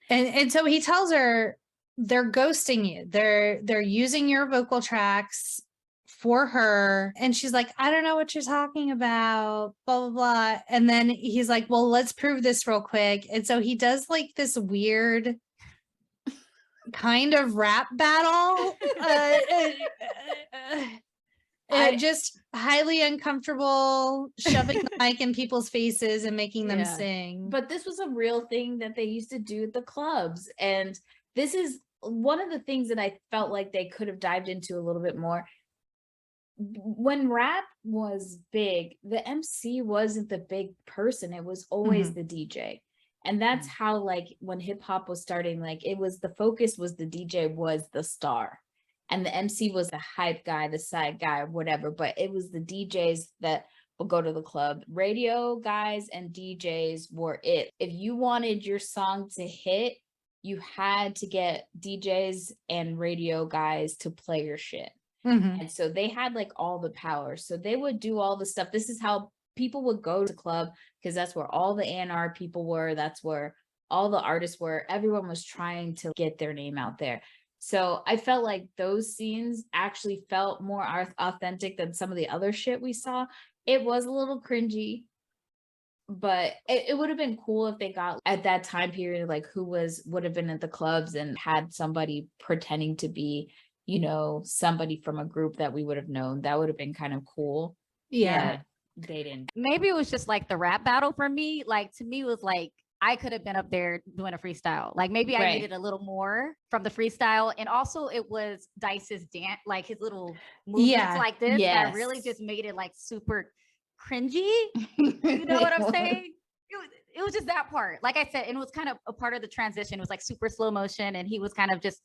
And so he tells her, they're ghosting you. They're using your vocal tracks for her. And she's like, I don't know what you're talking about, blah, blah, blah. And then he's like, well, let's prove this real quick. And so he does like this weird kind of rap battle. Just highly uncomfortable, shoving the mic in people's faces and making them sing. But this was a real thing that they used to do at the clubs. And this is one of the things that I felt like they could have dived into a little bit more. When rap was big, the MC wasn't the big person. It was always the DJ. And that's how, like, when hip hop was starting, like, it was the focus was the DJ was the star. And the MC was the hype guy, the side guy, whatever. But it was the DJs that would go to the club. Radio guys and DJs were it. If you wanted your song to hit, you had to get DJs and radio guys to play your shit. And so they had like all the power. So they would do all the stuff. This is how people would go to the club, because that's where all the A&R people were. That's where all the artists were. Everyone was trying to get their name out there. So I felt like those scenes actually felt more authentic than some of the other shit we saw. It was a little cringy, but it would have been cool if they got at that time period, like who would have been at the clubs and had somebody pretending to be, you know, somebody from a group that we would have known. That would have been kind of cool. Yeah. They didn't. Maybe it was just like the rap battle for me. Like, to me, it was like, I could have been up there doing a freestyle. Like, maybe I needed a little more from the freestyle. And also it was Dice's dance, like his little movements like this that really just made it like super cringy. You know what I'm saying? it was just that part. Like I said, and it was kind of a part of the transition. It was like super slow motion, and he was kind of just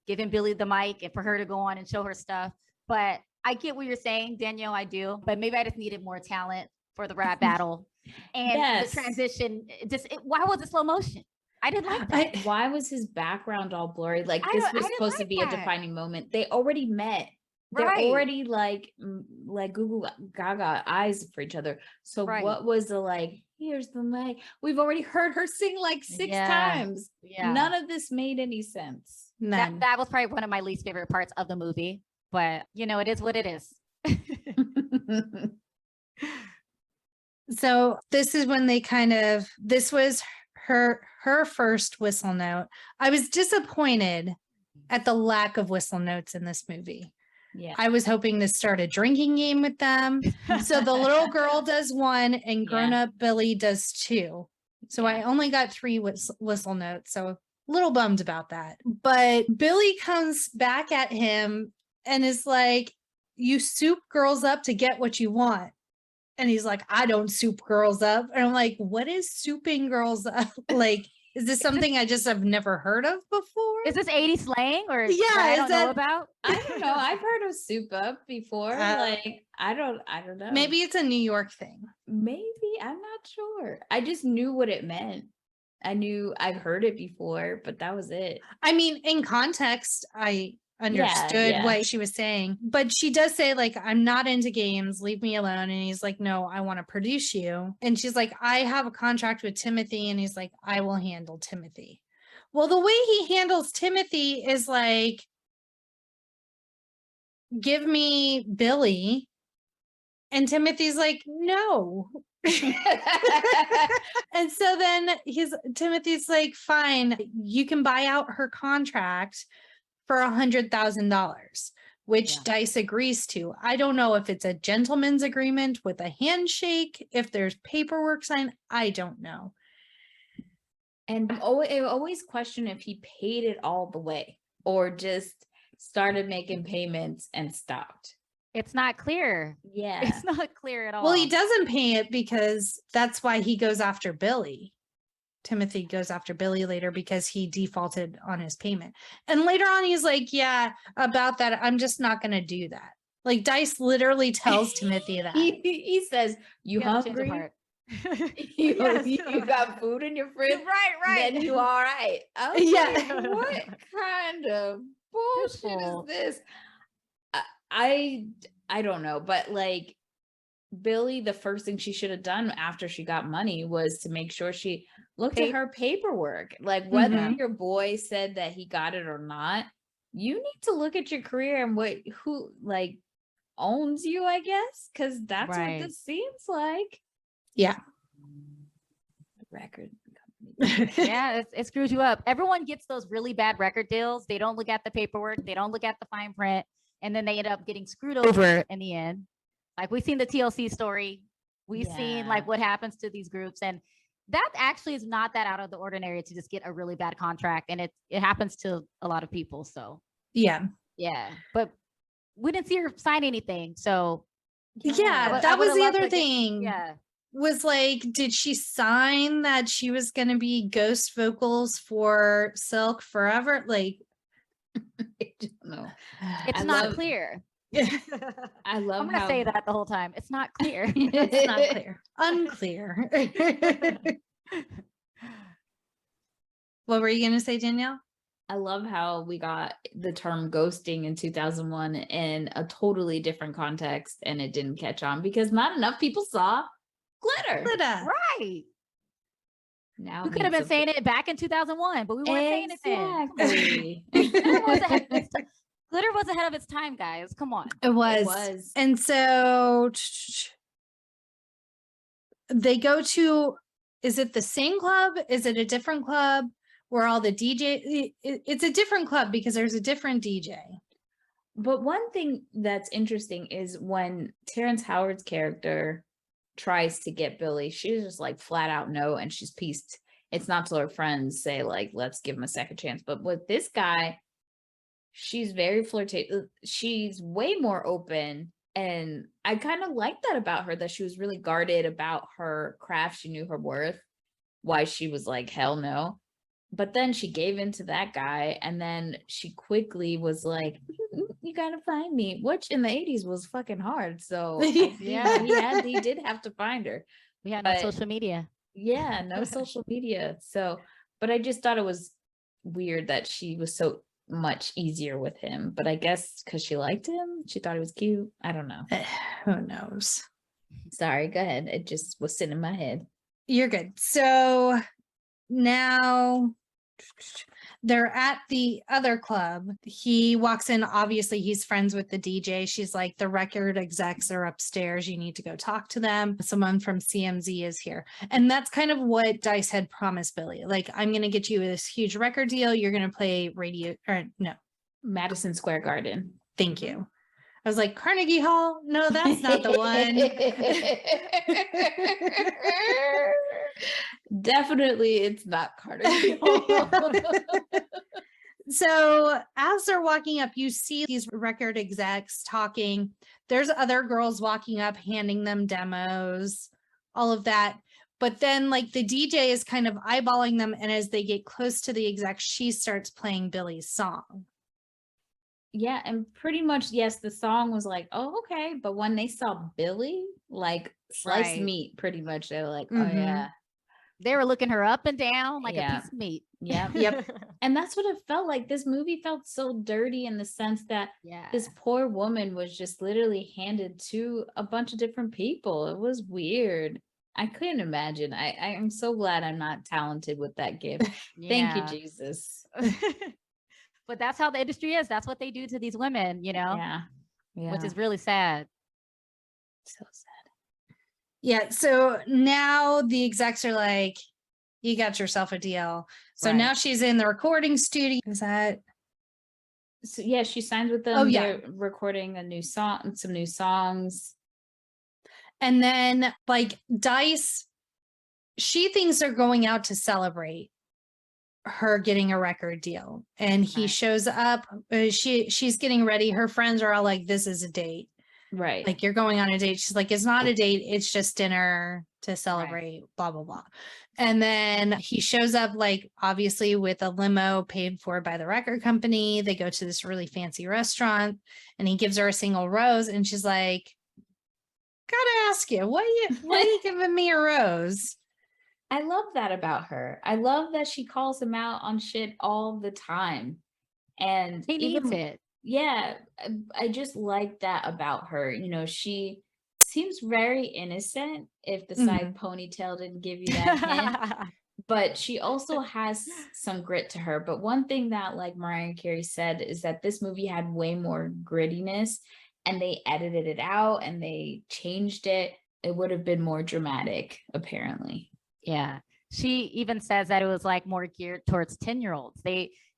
giving Billy the mic and for her to go on and show her stuff. But I get what you're saying, Danielle. I do, but maybe I just needed more talent for the rap battle and the transition. Why was it slow motion? I didn't like that. Why was his background all blurry? Like this was supposed to be a defining moment. They already met. They're already like Goo Gaga eyes for each other. So what was the like, here's the mic. We've already heard her sing like 6 times. Yeah. None of this made any sense. That was probably one of my least favorite parts of the movie. But you know, it is what it is. So this is when this was her first whistle note. I was disappointed at the lack of whistle notes in this movie. Yeah. I was hoping to start a drinking game with them. So the little girl does 1 and grown-up Billy does 2. So I only got 3 whistle notes. So a little bummed about that. But Billy comes back at him and is like, you soup girls up to get what you want. And he's like, I don't soup girls up. And I'm like, what is souping girls up? Like, is this something I just have never heard of before? Is this 80s slang or I don't know about? I don't know. I've heard of soup up before. Like, I don't know. Maybe it's a New York thing. Maybe. I'm not sure. I just knew what it meant. I've heard it before, but that was it. I mean, in context, I understood what she was saying, but she does say like, I'm not into games, leave me alone. And he's like, no, I want to produce you. And she's like, I have a contract with Timothy. And he's like, I will handle Timothy. Well, the way he handles Timothy is like, give me Billy. And Timothy's like, no. And so then Timothy's like, fine, you can buy out her contract for $100,000, which Dice agrees to. I don't know if it's a gentleman's agreement with a handshake, if there's paperwork signed, I don't know. And I always question if he paid it all the way or just started making payments and stopped. It's not clear. Yeah. It's not clear at all. Well, he doesn't pay it because that's why he goes after Billy. Timothy goes after Billy later because he defaulted on his payment. And later on, he's like, yeah, about that, I'm just not going to do that. Like Dice literally tells Timothy that. He says, you hungry? You got food in your fridge? Right. Then you all right. Like, what kind of bullshit is this? I don't know, but like Billy, the first thing she should have done after she got money was to make sure she looked at her paperwork. Like whether your boy said that he got it or not, you need to look at your career and who like owns you, I guess, because that's what this seems like. Yeah. The record company. Yeah, it screws you up. Everyone gets those really bad record deals. They don't look at the paperwork. They don't look at the fine print. And then they end up getting screwed over in the end. Like we've seen the TLC story. We've seen like what happens to these groups. And that actually is not that out of the ordinary to just get a really bad contract. And it happens to a lot of people. So yeah. But we didn't see her sign anything. So that was the other thing. Was like, did she sign that she was going to be ghost vocals for Silk forever? Like, I don't know. It's not clear. I love I'm gonna say that the whole time. It's not clear. It's not clear. Unclear. What were you gonna say, Danielle? I love how we got the term ghosting in 2001 in a totally different context and it didn't catch on because not enough people saw glitter. Right. Now we could have been saying it back in 2001, but we weren't saying it then. Glitter was ahead of its time, guys. Come on. It was. And so they go to, is it the same club? Is it a different club where all the DJ, it's a different club because there's a different DJ. But one thing that's interesting is when Terrence Howard's character tries to get Billy, she's just like flat out no, and she's pieced. It's not till her friends say like, let's give him a second chance. But with this guy, she's very flirtatious. She's way more open. And I kind of like that about her, that she was really guarded about her craft. She knew her worth. why she was like, hell no. But then she gave in to that guy, and then she quickly was like, you gotta find me, which in the 80s was fucking hard. So I think he did have to find her. We had no But social media. yeah, no social media. So, but I just thought it was weird that she was so much easier with him. But I guess because she liked him, she thought he was cute. I don't know. Who knows? Sorry, go ahead. It just was sitting in my head. You're good. So now they're at the other club. He walks in. Obviously, he's friends with the DJ. She's like, the record execs are upstairs. You need to go talk to them. Someone from CMZ is here. And that's kind of what Dice had promised Billy. Like, I'm going to get you this huge record deal. You're going to play Madison Square Garden. Thank you. I was like, Carnegie Hall? No, that's not the one. Definitely, it's not Carnegie Hall. So as they're walking up, you see these record execs talking. There's other girls walking up, handing them demos, all of that. But then like the DJ is kind of eyeballing them. And as they get close to the exec, she starts playing Billy's song. Yeah, and pretty much, yes, the song was like, oh, okay. But when they saw Billy, like sliced meat, pretty much, they were like, oh, yeah. They were looking her up and down like a Yeah. piece of meat. Yeah. Yep. And that's what it felt like. This movie felt so dirty in the sense that this poor woman was just literally handed to a bunch of different people. It was weird. I couldn't imagine. I'm so glad I'm not talented with that gift. Thank you, Jesus. But that's how the industry is. That's what they do to these women, you know? Yeah. Which is really sad. So sad. Yeah. So now the execs are like, you got yourself a deal. So now she's in the recording studio. Is that? So yeah, she signs with them. Oh, yeah. They're recording a new song, some new songs. And then like Dice, she thinks they're going out to celebrate her getting a record deal. And he shows up. She's getting ready. Her friends are all like, this is a date. Right. Like, you're going on a date. She's like, it's not a date. It's just dinner to celebrate, blah, blah, blah. And then he shows up, like, obviously with a limo paid for by the record company. They go to this really fancy restaurant and he gives her a single rose. And she's like, gotta ask you, why are you giving me a rose? I love that about her. I love that she calls him out on shit all the time. And he needs it. Yeah, I just like that about her. You know, she seems very innocent if the side ponytail didn't give you that hint. But she also has some grit to her. But one thing that, like Mariah Carey said, is that this movie had way more grittiness and they edited it out and they changed it. It would have been more dramatic, apparently. Yeah. She even says that it was like more geared towards 10-year-olds.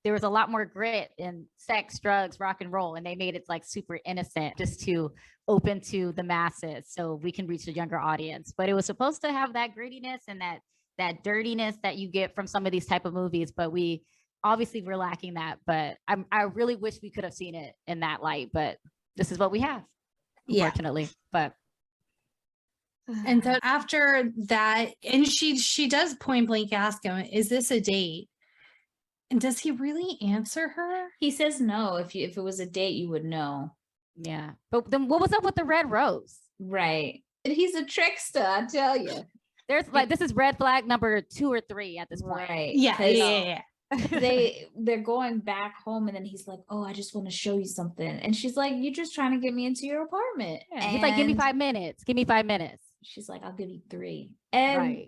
There was a lot more grit in sex, drugs, rock and roll, and they made it like super innocent just to open to the masses so we can reach a younger audience. But it was supposed to have that grittiness and that dirtiness that you get from some of these type of movies, but we're lacking that. But I really wish we could have seen it in that light, but this is what we have, unfortunately. But and so after that, and she does point blank ask him, is this a date? And does he really answer her? He says no. If it was a date, you would know. Yeah. But then what was up with the red rose? Right. He's a trickster, I tell you. There's like, this is red flag number 2 or 3 at this point. Right. Yeah. They're going back home and then he's like, oh, I just want to show you something. And she's like, you're just trying to get me into your apartment. Yeah. He's like, give me 5 minutes. Give me 5 minutes. She's like, I'll give you 3. And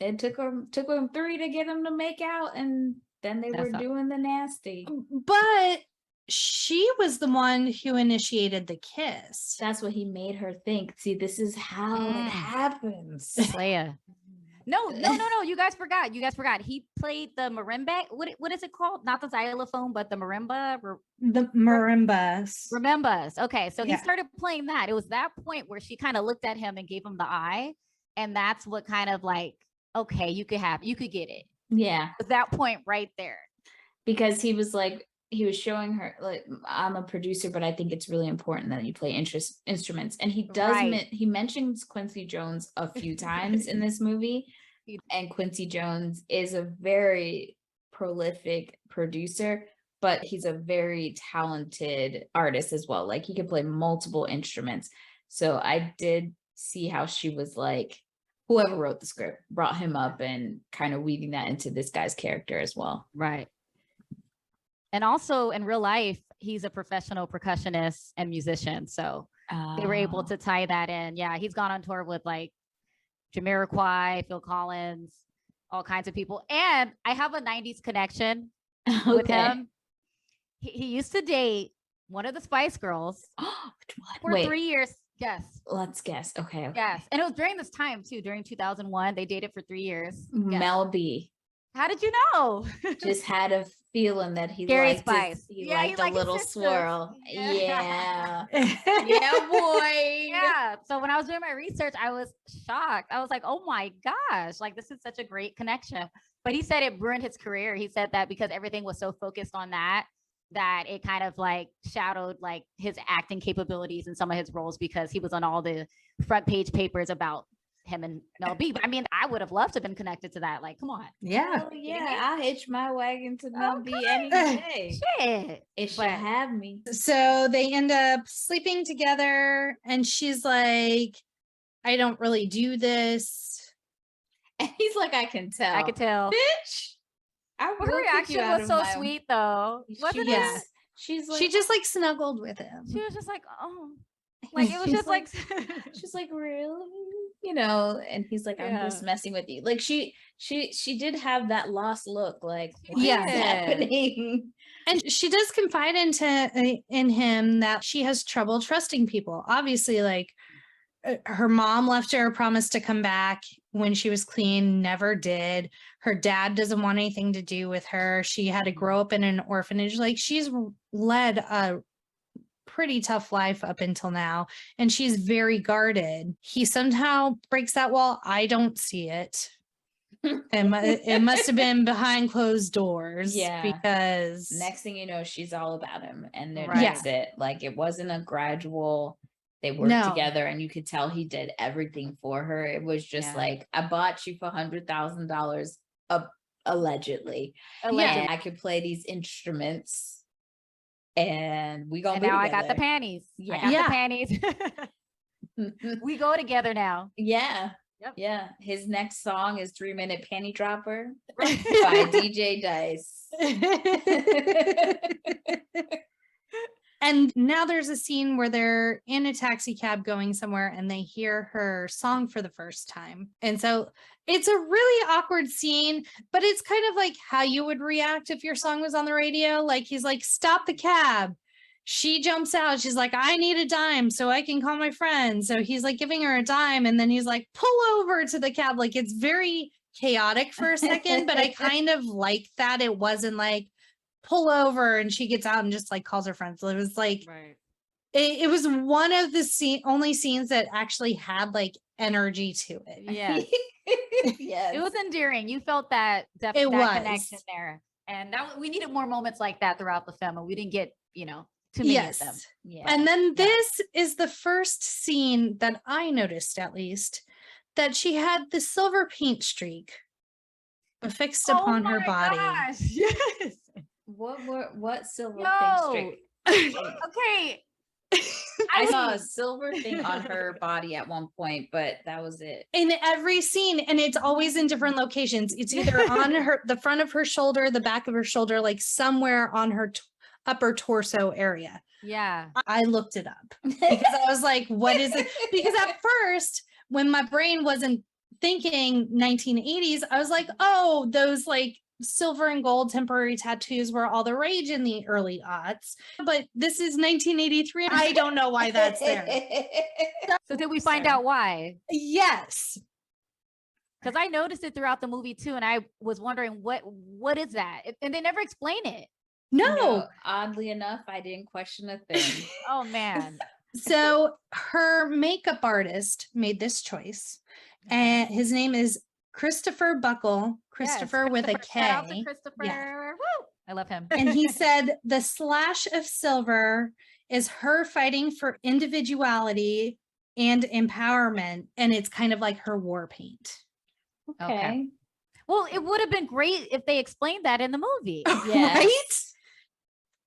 it took him 3 to get him to make out. And then they were doing the nasty. But she was the one who initiated the kiss. That's what he made her think. See, this is how it happens. Leia. No. You guys forgot. He played the marimba. What is it called? Not the xylophone, but the marimba. The marimbas. Marimbas. Okay, so he started playing that. It was that point where she kind of looked at him and gave him the eye, and that's what kind of like, okay, you could get it. Yeah. At that point right there. Because he was showing her, like, I'm a producer, but I think it's really important that you play instruments. And he does, he mentions Quincy Jones a few times in this movie. And Quincy Jones is a very prolific producer, but he's a very talented artist as well. Like he can play multiple instruments. So I did see how she was like, whoever wrote the script brought him up and kind of weaving that into this guy's character as well. Right. And also in real life, he's a professional percussionist and musician. So they were able to tie that in. Yeah, he's gone on tour with like Jamiroquai, Phil Collins, all kinds of people. And I have a 90s connection with him. He used to date one of the Spice Girls for 3 years. Yes. Let's guess. Okay. Yes. And it was during this time too, during 2001. They dated for 3 years. Mel B. How did you know? Just had a feeling that he Scary liked Spice. He liked a little swirl. Yeah. Yeah, boy. Yeah. So when I was doing my research, I was shocked. I was like, oh my gosh, like this is such a great connection. But he said it ruined his career. He said that because everything was so focused on that it kind of like shadowed like his acting capabilities in some of his roles because he was on all the front page papers about him and Mel B. But I mean, I would have loved to have been connected to that. Like, come on. Yeah. Oh, yeah, I'll hitch my wagon to Mel B any day. Shit. It should have me. So they end up sleeping together and she's like, I don't really do this. And he's like, I can tell. I could tell. Bitch. Her reaction was so sweet though. Wasn't it? She's like, she just like snuggled with him. She was just like, oh, like it was just like she's like, really? You know, and he's like, I'm just messing with you. Like she did have that lost look, like, what's happening? And she does confide in him that she has trouble trusting people. Obviously, like her mom left her a promise to come back when she was clean, never did. Her dad doesn't want anything to do with her. She had to grow up in an orphanage. Like she's led a pretty tough life up until now, and she's very guarded. He somehow breaks that wall. I don't see it. It must have been behind closed doors. Yeah, because next thing you know, she's all about him, and then that's it. Like it wasn't a gradual. They worked together, and you could tell he did everything for her. It was just like, I bought you for $100,000, allegedly. And I could play these instruments, and we gonna. And now I got the panties. Yeah, I got the panties. We go together now. Yeah. Yep. Yeah. His next song is 3 Minute Panty Dropper by DJ Dice. And now there's a scene where they're in a taxi cab going somewhere and they hear her song for the first time. And so it's a really awkward scene, but it's kind of like how you would react if your song was on the radio. Like he's like, stop the cab. She jumps out. She's like, I need a dime so I can call my friend. So he's like giving her a dime. And then he's like, pull over to the cab. Like it's very chaotic for a second, but I kind of like that. It wasn't like, pull over and she gets out and just like calls her friends. So it was like it was one of the only scenes that actually had like energy to it. Yeah. Yes. It was endearing. You felt that that connection there. And we needed more moments like that throughout the film, and we didn't get, too many of them. Yeah. And then this is the first scene that I noticed, at least, that she had the silver paint streak affixed upon her body. Gosh. Yes. What silver thing streak? Okay. I saw a silver thing on her body at one point, but that was it. In every scene, and it's always in different locations. It's either on the front of her shoulder, the back of her shoulder, like somewhere on her upper torso area. Yeah. I looked it up because I was like, what is it? Because at first, when my brain wasn't thinking 1980s, I was like, oh, those like silver and gold temporary tattoos were all the rage in the early aughts, but this is 1983. I don't know why that's there. So did we find out why? Yes. Because I noticed it throughout the movie too, and I was wondering what is that? And they never explain it. No. Oddly enough, I didn't question a thing. Oh man. So her makeup artist made this choice, and his name is Christopher Buckle. Christopher with a K. Shout out to Christopher. Yeah. Woo! I love him. And he said the slash of silver is her fighting for individuality and empowerment, and it's kind of like her war paint. Okay. Well, it would have been great if they explained that in the movie. Yes.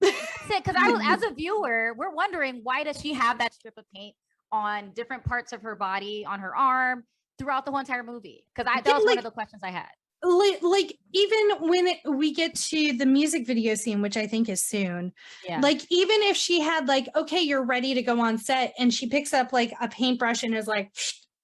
Right? Because I was, as a viewer, we're wondering, why does she have that strip of paint on different parts of her body, on her arm, throughout the whole entire movie? Because that was one of the questions I had. Like even when we get to the music video scene, which I think is soon, Yeah. like even if she had like, okay, you're ready to go on set, and she picks up like a paintbrush and is like,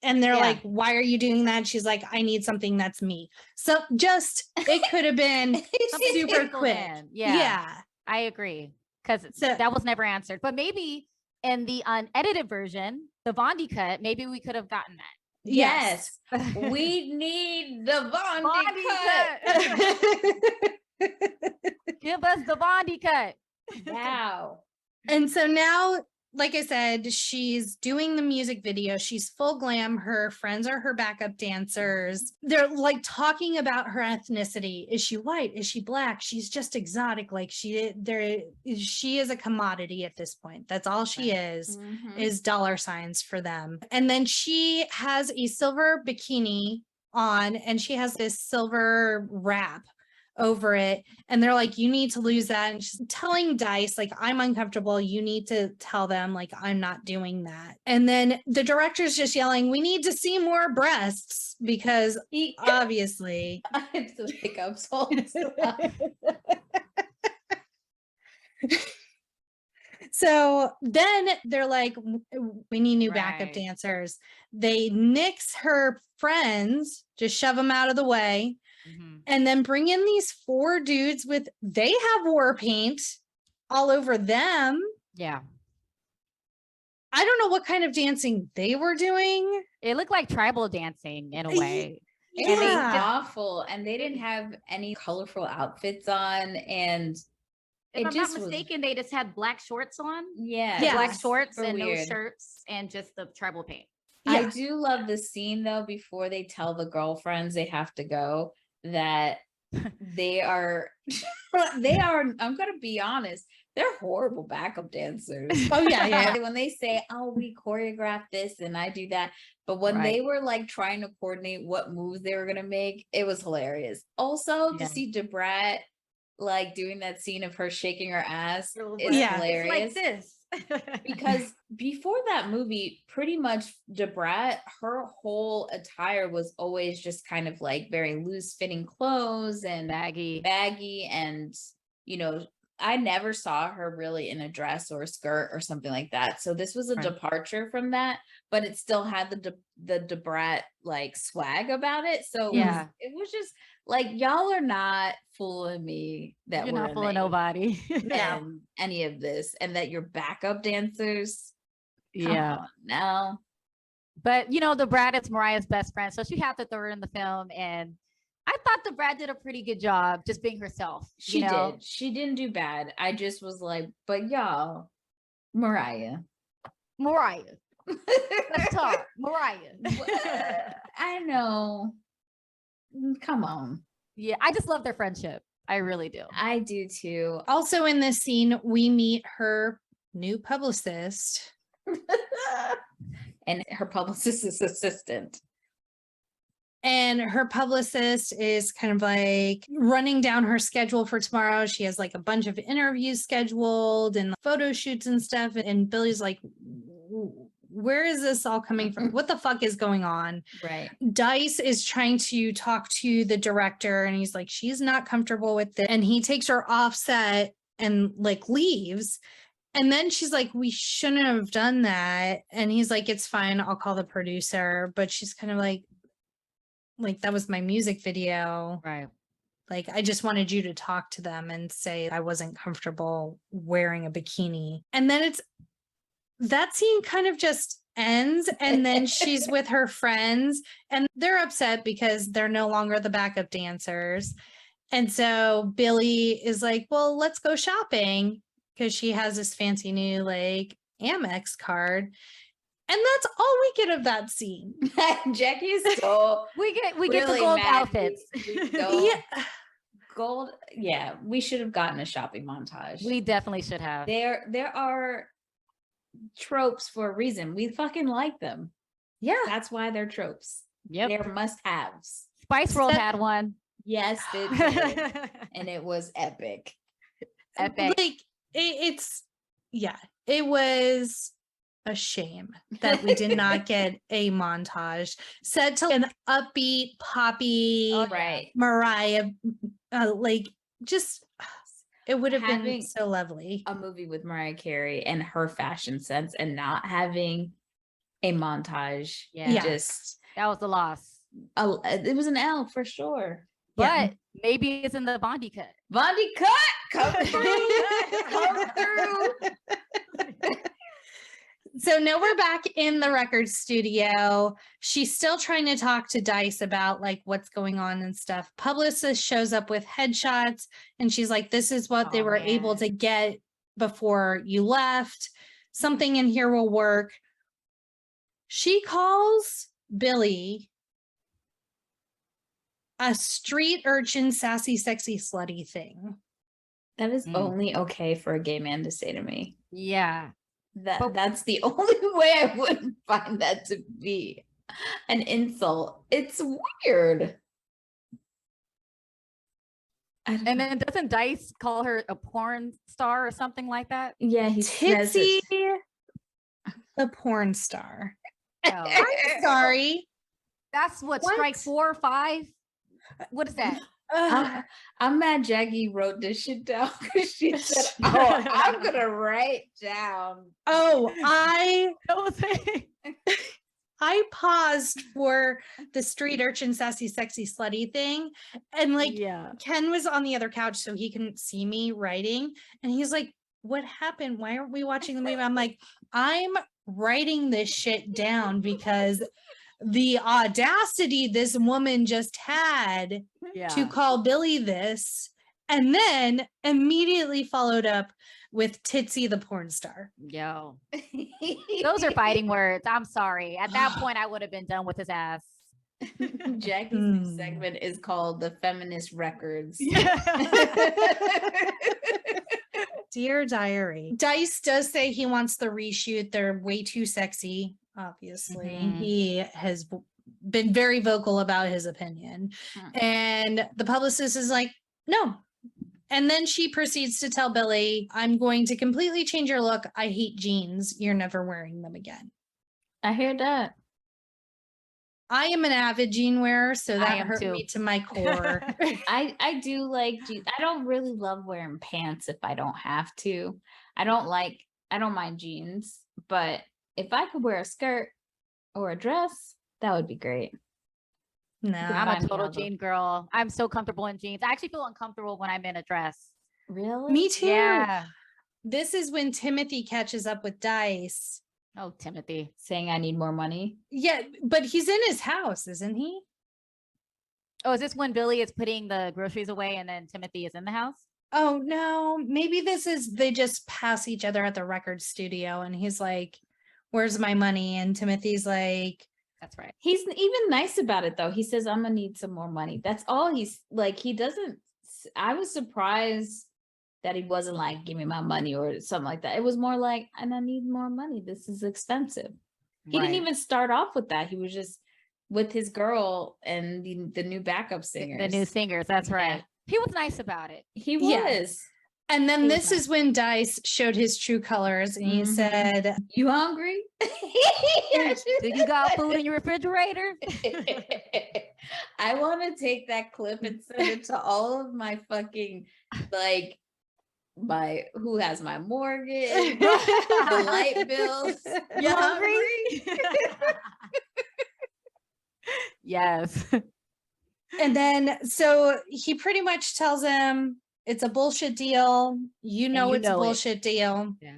and they're like, why are you doing that? She's like, I need something that's me. So just, it could have been Something super sprinkled quick. in. Yeah. I agree. Because So- that was never answered. But maybe in the unedited version, the Bondi cut, maybe we could have gotten that. Yes. We need the Bondi cut. Give us the Bondi cut. Wow. And so now, like I said, she's doing the music video. She's full glam. Her friends are her backup dancers. They're like talking about her ethnicity. Is she white? Is she black? She's just exotic. Like she is a commodity at this point. That's all she is dollar signs for them. And then she has a silver bikini on, and she has this silver wrap over it, and they're like, you need to lose that. And she's telling Dice, like, I'm uncomfortable, you need to tell them, like, I'm not doing that. And then the director's just yelling, we need to see more breasts, because obviously I have the hiccups all So then they're like, we need new backup Right. dancers. They nix her friends, just shove them out of the way, and then bring in these 4 dudes they have war paint all over them. Yeah. I don't know what kind of dancing they were doing. It looked like tribal dancing in a way. And they Yeah. awful, and they didn't have any colorful outfits on, and If it I'm just not was mistaken, they just had black shorts on. yeah, Black shorts super and no weird. shirts and just the tribal paint. I Yeah. do love the scene though, before they tell the girlfriends they have to go, that they are I'm gonna be honest, they're horrible backup dancers. Oh yeah. When they say, oh, we choreograph this and I do that, but when they were like trying to coordinate what moves they were gonna make, it was hilarious. Also to see Brat like doing that scene of her shaking her ass is hilarious. Like this. Because before that movie, pretty much Brat, her whole attire was always just kind of like very loose fitting clothes and baggy, and you know, I never saw her really in a dress or a skirt or something like that. So this was a departure from that, but it still had the Brat like swag about it. So it was just like, y'all are not fooling me that You're we're not fooling nobody. and any of this, and that your backup dancers. Yeah. No. But you know, the Brat is Mariah's best friend, so she had to throw her in the film, and I thought the Brat did a pretty good job just being herself. She did. She didn't do bad. I just was like, but y'all, Mariah. Let's talk. Mariah. I know. Come on. Yeah, I just love their friendship. I really do. I do too. Also in this scene, we meet her new publicist. And her publicist's assistant. And her publicist is kind of like running down her schedule for tomorrow. She has like a bunch of interviews scheduled and photo shoots and stuff. And Billy's like, where is this all coming from? What the fuck is going on? Right. Dice is trying to talk to the director, and he's like, she's not comfortable with it. And he takes her off set and like leaves. And then she's like, we shouldn't have done that. And he's like, it's fine, I'll call the producer. But she's kind of like, that was my music video. Right. Like, I just wanted you to talk to them and say I wasn't comfortable wearing a bikini. And then that scene kind of just ends. And then she's with her friends, and they're upset because they're no longer the backup dancers. And so Billy is like, well, let's go shopping, because she has this fancy new like Amex card. And that's all we get of that scene. Jackie is so we get the really gold mad. outfits. Yeah. Gold. Yeah, we should have gotten a shopping montage. We definitely should have. There are tropes for a reason. We fucking like them. Yeah. That's why they're tropes. Yep. They're must-haves. Spice World had one. Yes, it did. And it was epic. Epic. Like it was a shame that we did not get a montage set to an upbeat, poppy, Oh, Right. Mariah, just it would have been Having so lovely. A movie with Mariah Carey and her fashion sense and not having a montage. Yeah. Just That was the loss. it was an L for sure. But maybe it's in the Bondi cut. Bondi cut, come through, come through. So now we're back in the record studio. She's still trying to talk to Dice about like what's going on and stuff. Publicist shows up with headshots and she's like, this is what they were able to get before you left. Something in here will work. She calls Billy a street urchin, sassy, sexy, slutty thing. That is only okay for a gay man to say to me. Yeah. That's the only way I wouldn't find that to be an insult. It's weird. And then doesn't Dice call her a porn star or something like that? Yeah, he says Titsy, it. the porn star. Oh. I'm sorry. That's what, What? strike 4 or 5? What is that? I'm mad Jackie wrote this shit down because she said, oh, I'm gonna write down. I That was it. paused for the street urchin, sassy, sexy, slutty thing. And like Yeah. Ken was on the other couch, so he couldn't see me writing. And he's like, what happened? Why aren't we watching the movie? I'm like, I'm writing this shit down because the audacity this woman just had to call Billy this, and then immediately followed up with Titsy the porn star. Yo. Those are fighting words. I'm sorry. At that point, I would have been done with his ass. Jackie's new segment is called the Feminist Records. Dear Diary. Dice does say he wants the reshoot. They're way too sexy, obviously. He has been very vocal about his opinion. And the publicist is like, no. And then she proceeds to tell Billy, I'm going to completely change your look. I hate jeans. You're never wearing them again. I hear that. I am an avid jean wearer, so that hurt too. me to my core. I do like jeans. I don't really love wearing pants if I don't have to. I don't mind jeans, but if I could wear a skirt or a dress, that would be great. No, I'm a total jean girl. I'm so comfortable in jeans. I actually feel uncomfortable when I'm in a dress. Really? me too. Yeah. This is when Timothy catches up with Dice. Oh, Timothy. Saying I need more money. Yeah, but he's in his house, isn't he? Oh, is this when Billy is putting the groceries away and then Timothy is in the house? Oh no, maybe this is they just pass each other at the record studio and he's like, where's my money? And Timothy's like, That's right. He's even nice about it though. He says, I'm gonna need some more money. That's all he's like. He doesn't, I was surprised that he wasn't like, give me my money or something like that. It was more like, and I need more money. This is expensive. He didn't even start off with that. He was just with his girl and the new backup singers. The new singers. That's right. Yeah. He was nice about it. He was. Yeah. And then He was this nice. is when Dice showed his true colors and he said, You hungry? Do you got food in your refrigerator? I want to take that clip and send it to all of my fucking like who has my mortgage, the light bills. You hungry? Yes. and then so he pretty much tells him it's a bullshit deal. You know it's a bullshit deal. Yeah.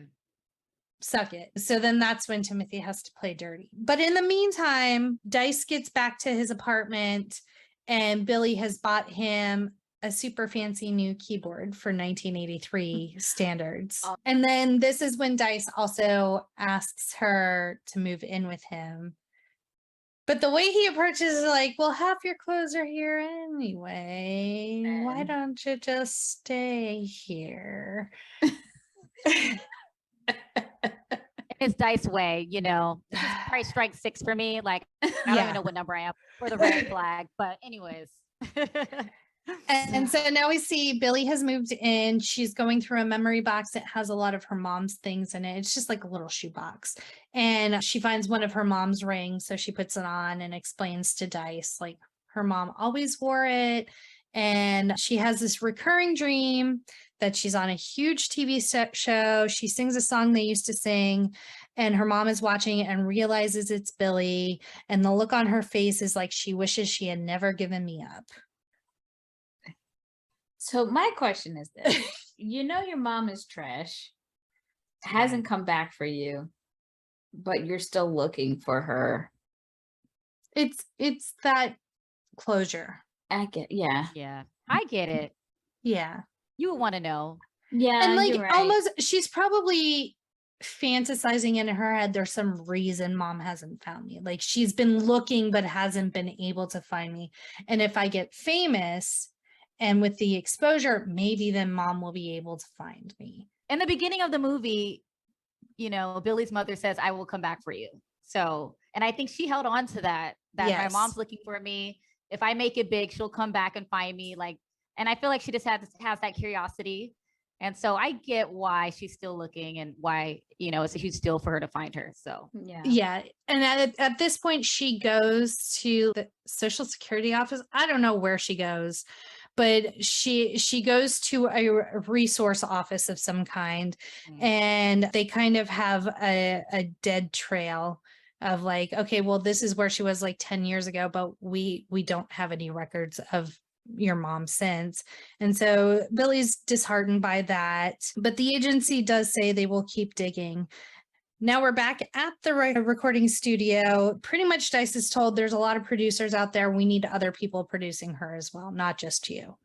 Suck it. So then that's when Timothy has to play dirty. But in the meantime, Dice gets back to his apartment and Billy has bought him a super fancy new keyboard for 1983 standards. And then this is when Dice also asks her to move in with him. But the way he approaches is like, well, half your clothes are here anyway. Why don't you just stay here? It's Dice way, you know. This is Price Strike 6 for me. Like, I don't Yeah. even know what number I am for the red flag. But anyways. And so now we see Billy has moved in. She's going through a memory box that has a lot of her mom's things in it. It's just like a little shoebox. And she finds one of her mom's rings. So she puts it on and explains to Dice, like, her mom always wore it. And she has this recurring dream that she's on a huge TV show. She sings a song they used to sing, and her mom is watching and realizes it's Billy. And the look on her face is like she wishes she had never given me up. So my question is this. You know your mom is trash, hasn't come back for you, but you're still looking for her. It's that closure. I get, yeah. Yeah, I get it. Yeah. You would want to know. Yeah, And like you're right. almost she's probably fantasizing in her head there's some reason mom hasn't found me. Like she's been looking but hasn't been able to find me. And if I get famous and with the exposure, maybe then mom will be able to find me. In the beginning of the movie, you know, Billy's mother says, I will come back for you. So, and I think she held on to that my Yes. mom's looking for me. If I make it big, she'll come back and find me. Like, and I feel like she just has that curiosity. And so I get why she's still looking and why, you know, it's a huge deal for her to find her. So Yeah. And at this point, she goes to the Social Security office. I don't know where she goes, but she goes to a resource office of some kind, and they kind of have a dead trail of like, okay, well, this is where she was like 10 years ago, but we don't have any records of your mom since. And so Billy's disheartened by that, but the agency does say they will keep digging. Now we're back at the recording studio. Pretty much Dice is told there's a lot of producers out there. We need other people producing her as well, not just you.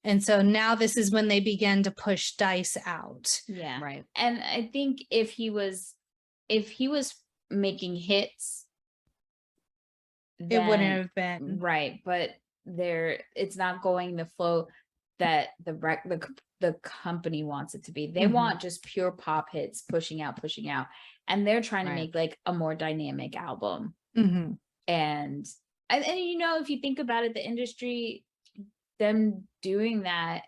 And so now this is when they begin to push Dice out. Yeah. right. And I think if he was making hits, It wouldn't then- have been. right, but it's not going the flow that the company wants it to be. They Mhm. want just pure pop hits, pushing out, and they're trying to Right. make like a more dynamic album. Mhm. And you know, if you think about it, the industry, them doing that,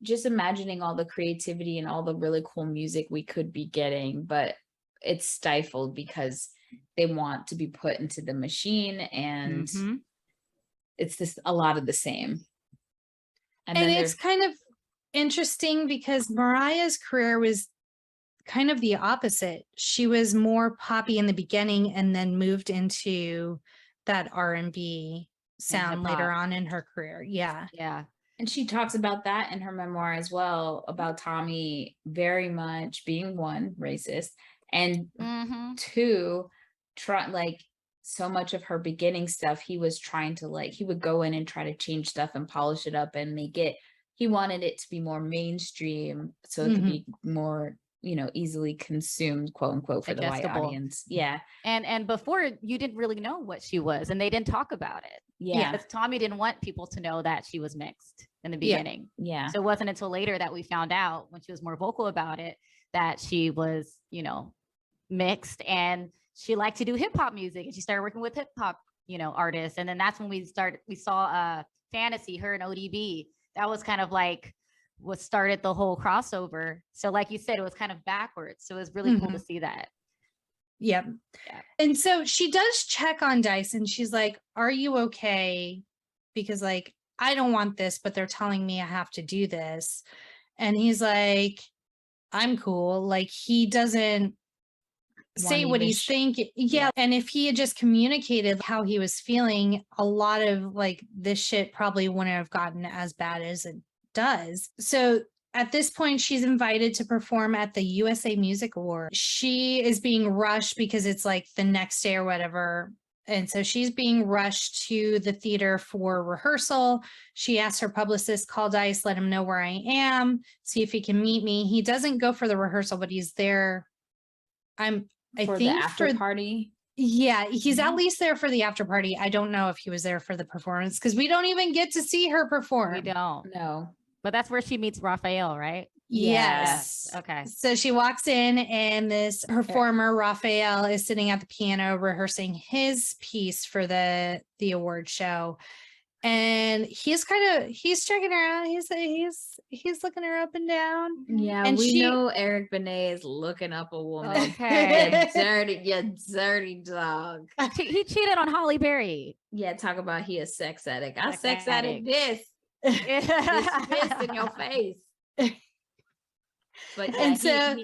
just imagining all the creativity and all the really cool music we could be getting, but it's stifled because they want to be put into the machine, and Mhm. it's just a lot of the same. And then it's kind of interesting because Mariah's career was kind of the opposite. She was more poppy in the beginning and then moved into that R&B sound later hip-hop. on in her career. Yeah. Yeah. and she talks about that in her memoir as well, about Tommy very much being, one, racist, and Mhm. two, like so much of her beginning stuff, he was trying to like, he would go in and try to change stuff and polish it up and make it, he wanted it to be more mainstream so it could be more, you know, easily consumed, quote unquote, for the white Digestible. audience. Yeah. And before, you didn't really know what she was, and they didn't talk about it. Yeah. Because Tommy didn't want people to know that she was mixed in the Yeah. beginning. Yeah. So it wasn't until later that we found out, when she was more vocal about it, that she was, you know, mixed, and she liked to do hip hop music, and she started working with hip hop, you know, artists. And then that's when we saw Fantasy, her and ODB. That was kind of like what started the whole crossover. So like you said, it was kind of backwards. So it was really cool to see that. Yep. Yeah. And so she does check on Dice and she's like, are you okay? Because like, I don't want this, but they're telling me I have to do this. And he's like, I'm cool. Like he doesn't say what he's thinking. Yeah. And if he had just communicated how he was feeling, a lot of like this shit probably wouldn't have gotten as bad as it does. So at this point, she's invited to perform at the USA Music Awards. She is being rushed because it's like the next day or whatever. And so she's being rushed to the theater for rehearsal. She asks her publicist, call Dice, let him know where I am, see if he can meet me. He doesn't go for the rehearsal, but he's there. I for think the after party. Yeah, he's at least there for the after party. I don't know if he was there for the performance because we don't even get to see her perform. We don't. No. But that's where she meets Raphael, right? Yes. Okay. So she walks in and this performer, Raphael, is sitting at the piano rehearsing his piece for the award show. And he's checking her out. He's looking her up and down. Yeah, And we she- know Eric Benet is looking up a woman. Okay. You dirty dog. He cheated on Holly Berry. Yeah, talk about he a sex addict. I Sex sex addict addict. this fist in your face. But yeah, And so-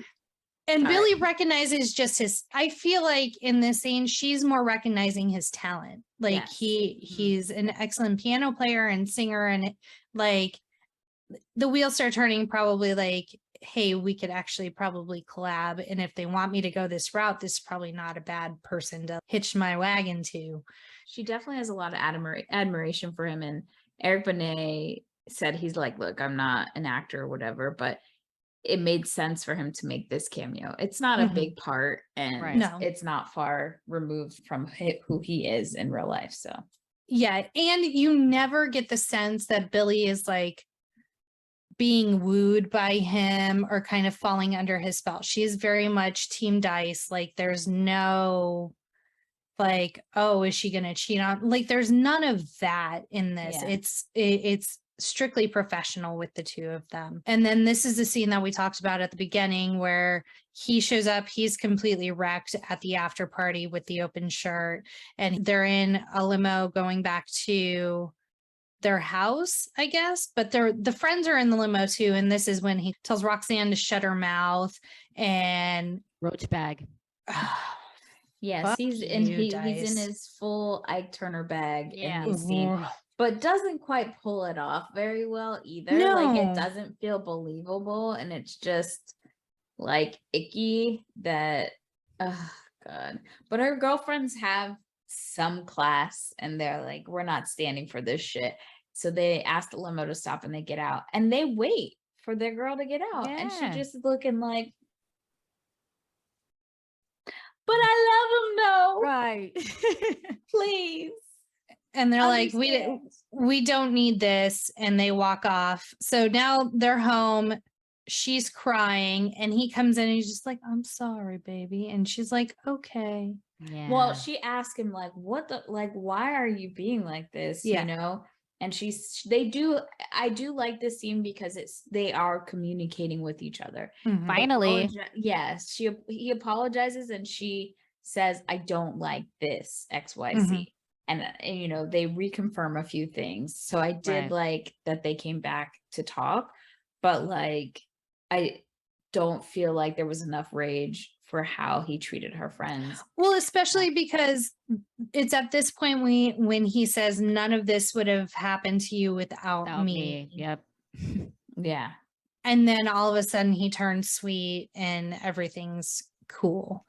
And Sorry. Billy recognizes just I feel like in this scene, she's more recognizing his talent. Like Yes. he's an excellent piano player and singer, and like the wheels start turning, probably like, hey, we could actually probably collab. And if they want me to go this route, this is probably not a bad person to hitch my wagon to. she definitely has a lot of admiration for him. And Eric Benet said he's like, look, I'm not an actor or whatever, but it made sense for him to make this cameo. It's not a Mhm. big part, and Right. No. it's not far removed from who he is in real life. So Yeah. And you never get the sense that Billy is like being wooed by him or kind of falling under his spell. She is very much Team Dice. Like there's no like, oh, is she going to cheat on? Like there's none of that in this. Yeah. It's strictly professional with the two of them. And then this is the scene that we talked about at the beginning where he shows up, he's completely wrecked at the after party with the open shirt, and they're in a limo going back to their house, I guess, but the friends are in the limo too. And this is when he tells Roxanne to shut her mouth and Roach bag. yes, Fuck he's you, in Dice. his full Ike Turner bag Yeah. in this scene, Ugh. but doesn't quite pull it off very well either. Like No. it doesn't feel believable, and it's just like icky that, oh God. But her girlfriends have some class, and they're like, we're not standing for this shit. So they ask the limo to stop, and they get out, and they wait for their girl to get out, and she Yeah. just is looking like, but I love him though. Right. Please. and they're like, Understand. we don't need this, and they walk off. So now they're home. She's crying, and he comes in and he's just like, I'm sorry, baby. And she's like, okay. Yeah. Well, she asked him like, why are you being like this? Yeah. You know? And I do like this scene because they are communicating with each other. Mhm. Finally. Yes. He apologizes, and she says, I don't like this XYZ. Mhm. And you know, they reconfirm a few things. So I did Right. like that they came back to talk, but like, I don't feel like there was enough rage for how he treated her friends. Well, especially because it's at this point when he says none of this would have happened to you without Without me. Yep. Yeah. And then all of a sudden he turns sweet and everything's cool.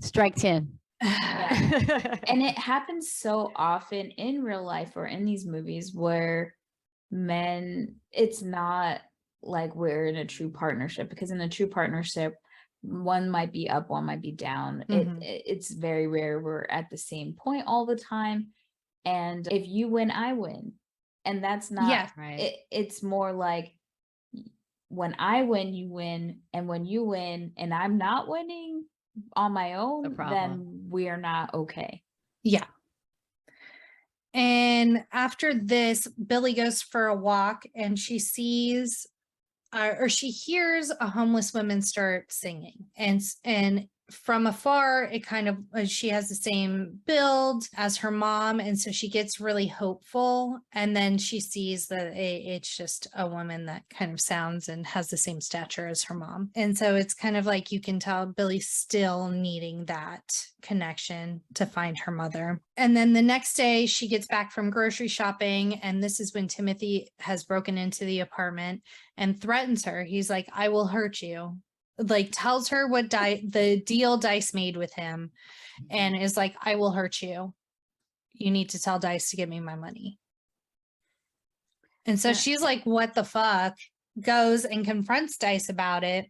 Strike 10. And it happens so often in real life or in these movies where it's not like we're in a true partnership, because in a true partnership, one might be up, one might be down. Mhm. It's very rare we're at the same point all the time. And if you win, I win. And that's not, Yeah. Right. it's more like when I win, you win. And when you win and I'm not winning on my own, problem. then we are not okay. Yeah. And after this, Billy goes for a walk and she sees or she hears a homeless woman start singing, and from afar it kind of she has the same build as her mom, and so she gets really hopeful, and then she sees that it's just a woman that kind of sounds and has the same stature as her mom, and so it's kind of like you can tell Billy's still needing that connection to find her mother. And then the next day she gets back from grocery shopping, and this is when Timothy has broken into the apartment and threatens her. He's like, I will hurt you. Like tells her what the deal Dice made with him, and is like, I will hurt you. You need to tell Dice to give me my money. And so she's like, what the fuck? Goes and confronts Dice about it.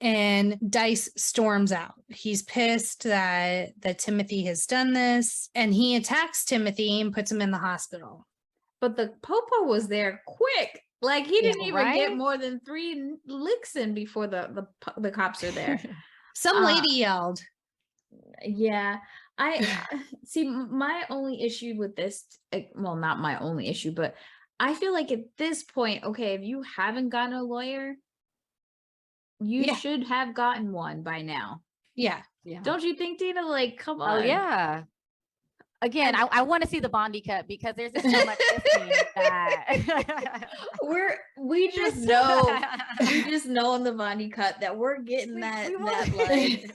And Dice storms out. He's pissed that Timothy has done this, and he attacks Timothy and puts him in the hospital. but the popo was there quick. Like he didn't even get right? more than 3 licks in before the cops are there. Some lady yelled. Yeah, I see. My only issue with this, well, not my only issue, but I feel like at this point, okay, if you haven't gotten a lawyer, you Yeah. should have gotten one by now. Yeah. Yeah. Don't you think, Dina? Like, come on. Oh yeah. Again, And- I want to see the Bondi cut because there's just so much missing that we just know in the Bondi cut that we're getting We that want- like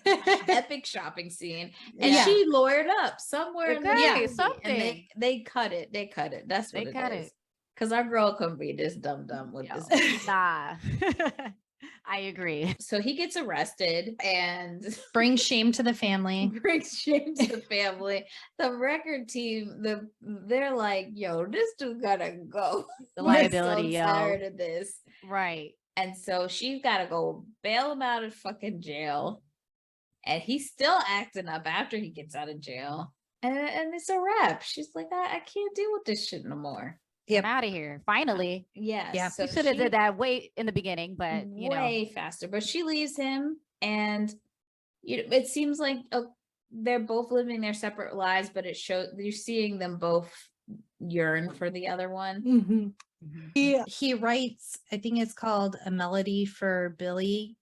epic shopping scene, and Yeah. she lawyered up somewhere in the Okay, movie, something. and they cut it. They cut it. That's what They it cut is. it. Because our girl couldn't be this dumb with Yo, this. nah. I agree. So he gets arrested and Bring shame to the family. brings shame to the family. The record team, they're like, yo, this dude gotta go. The We're liability, so yo. tired of this. Right. And so she's gotta go bail him out of fucking jail. And he's still acting up after he gets out of jail. And it's a wrap. She's like, I can't deal with this shit no more. Yep. I'm out of here. Finally. Yes. Yeah. So You should have she- did that way in the beginning, but you know. way faster. But she leaves him, and it seems like they're both living their separate lives, but it shows you're seeing them both yearn for the other one. Mhm. Mhm. He writes, I think it's called A Melody for Billy.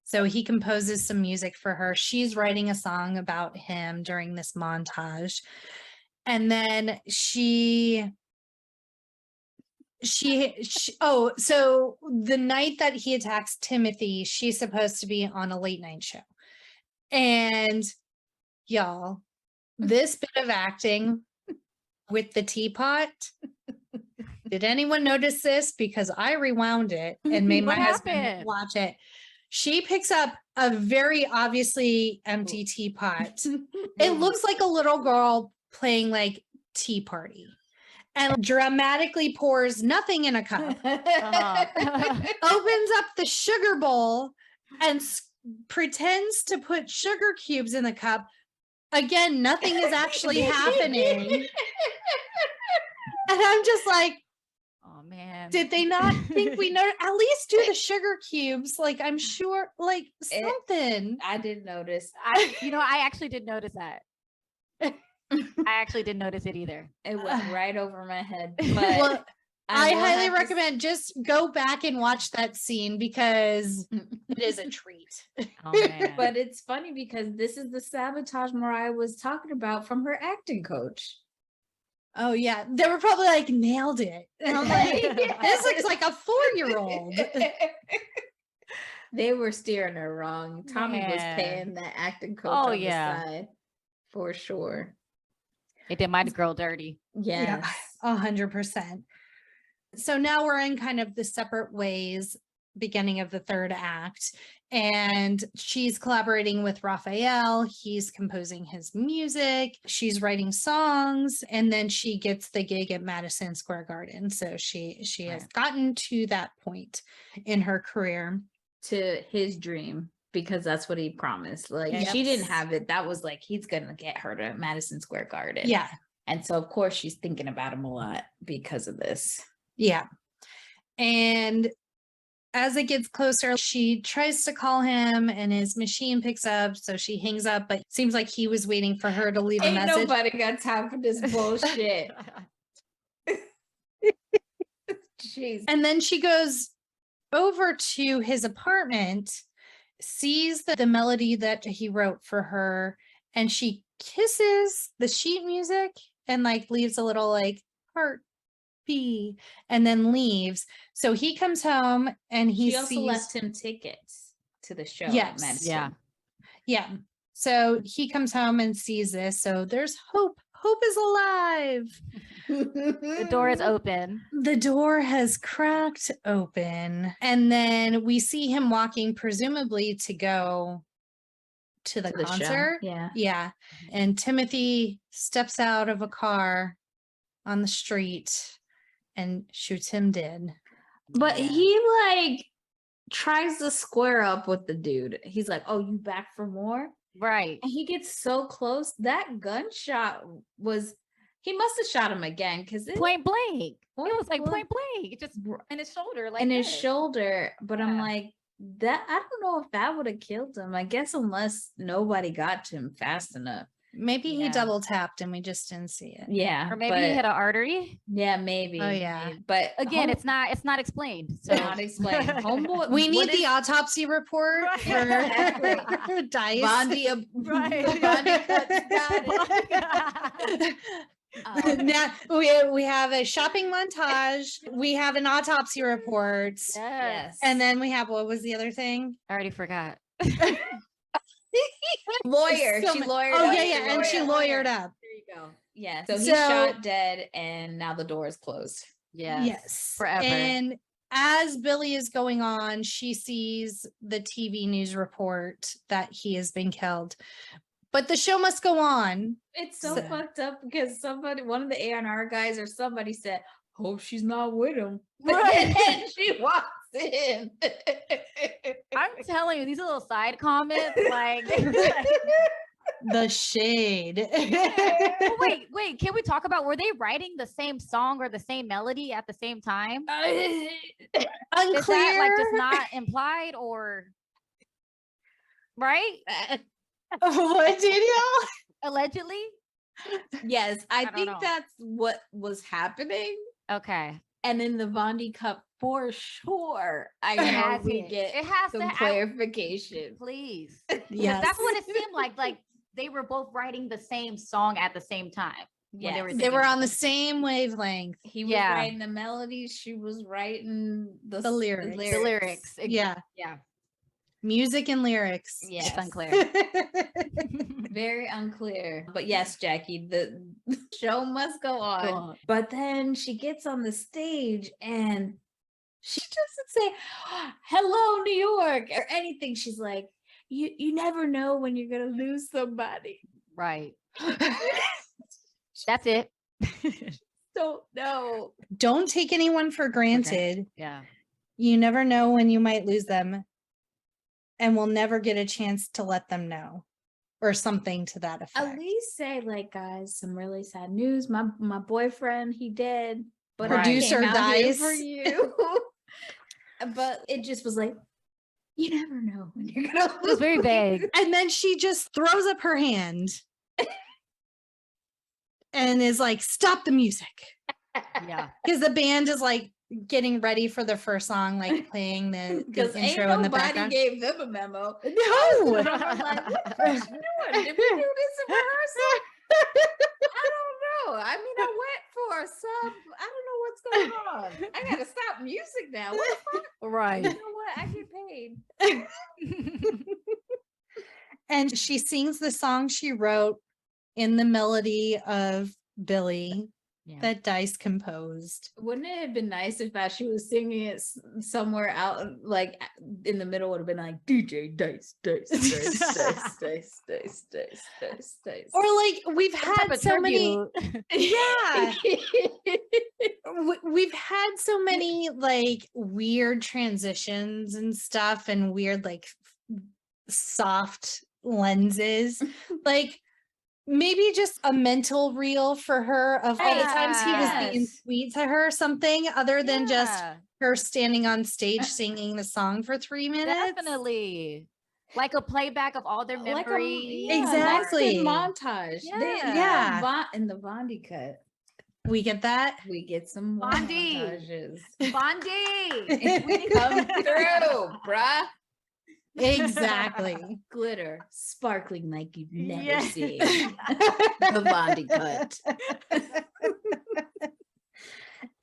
So he composes some music for her. She's writing a song about him during this montage. And then so the night that he attacks Timothy, she's supposed to be on a late night show. And y'all, this bit of acting with the teapot, did anyone notice this? Because I rewound it and made my What husband happened? watch it. She picks up a very obviously empty teapot. It looks like a little girl playing like tea party and dramatically pours nothing in a cup, opens up the sugar bowl and pretends to put sugar cubes in the cup. Again, nothing is actually happening. And I'm just like, Oh man. did they not think we know? At least do the sugar cubes. Like, I'm sure, like something. I did notice. I actually did notice that. I actually didn't notice it either. It went right over my head. But Well, I will highly have to recommend just go back and watch that scene because it is a treat. Oh man. But it's funny because this is the sabotage Mariah was talking about from her acting coach. Oh yeah, they were probably like nailed it. And I'm like, this looks like a 4-year-old. They were steering her wrong. Tommy was Man. paying that acting coach Oh, on yeah. the side for sure. It did my girl dirty. Yes. 100%. So now we're in kind of the separate ways, beginning of the third act, and she's collaborating with Raphael. He's composing his music. She's writing songs, and then she gets the gig at Madison Square Garden. So she has Right. gotten to that point in her career. To his dream, because that's what he promised. Like Yes. she didn't have it. That was like he's gonna get her to Madison Square Garden. Yeah, And so of course she's thinking about him a lot because of this. yeah. And as it gets closer, she tries to call him and his machine picks up. So she hangs up, but it seems like he was waiting for her to leave a Ain't message. nobody got time for this bullshit. Jeez. And then she goes over to his apartment, sees the melody that he wrote for her, and she kisses the sheet music and like leaves a little like heart B and then leaves. So he comes home and he She also sees left him tickets to the show. at Yes. Madison. Yeah. yeah. So he comes home and sees this. So there's hope. Hope is alive. The door is open. The door has cracked open, and then we see him walking, presumably to go to the To the show. concert. Yeah. Yeah. And Timothy steps out of a car on the street and shoots him dead. But Yeah. he like tries to square up with the dude. He's like, "Oh, you back for more?" Right. And he gets so close. That gunshot was He must have shot him again because Point blank. It was like blank. point blank, just in his shoulder, like in his this. shoulder. But I'm Yeah. like, that I don't know if that would have killed him. I guess unless nobody got to him fast enough. Maybe he Yeah. double tapped and we just didn't see it. Yeah. Or maybe he hit an artery. Yeah, maybe. Oh, yeah. maybe. But Again, it's not explained. So not explained. Homeboy, We need what the is- autopsy report for Dice. Bondi, Right. Bondi cuts got it. Now we have a shopping montage. We have an autopsy report. Yes. And then we have, what was the other thing? I already forgot. Lawyer. So She many- lawyered. Oh up. yeah, yeah, and she lawyered up. There you go. Yeah. So he's So- shot dead, and now the door is closed. Yes. Forever. And as Billy is going on, she sees the TV news report that he has been killed. But the show must go on. It's so So- fucked up because one of the A&R guys or somebody said, "Hope she's not with him." Right. And she walks in. I'm telling you, these little side comments, like The shade. Oh, wait, can we talk about, were they writing the same song or the same melody at the same time? Unclear. Is that like just not implied, or right? What, Danielle? Allegedly? Yes, I don't think know. that's what was happening. Okay. And in the Bondi Cup, for sure, I It know has we it. get It has some to clarification. please. 'Cause Yes. that's what it seemed like. Like they were both writing the same song at the same time. when Yes. They were on the same wavelength. He was Yeah. writing the melodies, she was writing the lyrics. the lyrics. Yeah. Yeah. Music and lyrics. Yes. It's unclear. Very unclear. But yes, Jackie, the show must go on. Go on. But then she gets on the stage and she doesn't say, "Hello, New York," or anything. She's like, you never know when you're gonna lose somebody. Right. That's it. Don't know. Don't take anyone for granted. Yeah. You never know when you might lose them. And we'll never get a chance to let them know. Or something to that effect. At least say, like, guys, some really sad news. My boyfriend, he dead. But Right. I came Producer out here dies. for you. But it just was like, you never know when you're gonna It was very vague. And then she just throws up her hand. And is like, stop the music. Yeah. Because the band is like getting ready for the first song, like playing the Because ain't intro in the nobody background. gave them a memo. No. And I'm like, what are you doing? Did we do this in rehearsal? I don't know. I mean, I went for a sub. I don't know what's going on. I gotta stop music now. What the fuck? Right. You know what? I get paid. And she sings the song she wrote in the melody of Billy Yeah. that Dice composed. Wouldn't it have been nice if she was singing it somewhere out, like in the middle would have been like DJ Dice, Dice, Dice, Dice, Dice, Dice, Dice, Dice, Dice. Or like we've Some type had of so many, tribute. yeah, we've had so many like weird transitions and stuff and weird like soft lenses. Like maybe just a mental reel for her of all the times he was being Yes. sweet to her, something other than just Yeah, her standing on stage singing the song for 3 minutes. definitely. Like a playback of all their Like a- memories. yeah, Exactly. nice good montage. Yeah. In the Bondi cut, We get that. we get some more Bondi. montages. Bondi. We come through, bruh. Exactly. Glitter, sparkling like you've never Yeah. seen. The Bondi cut.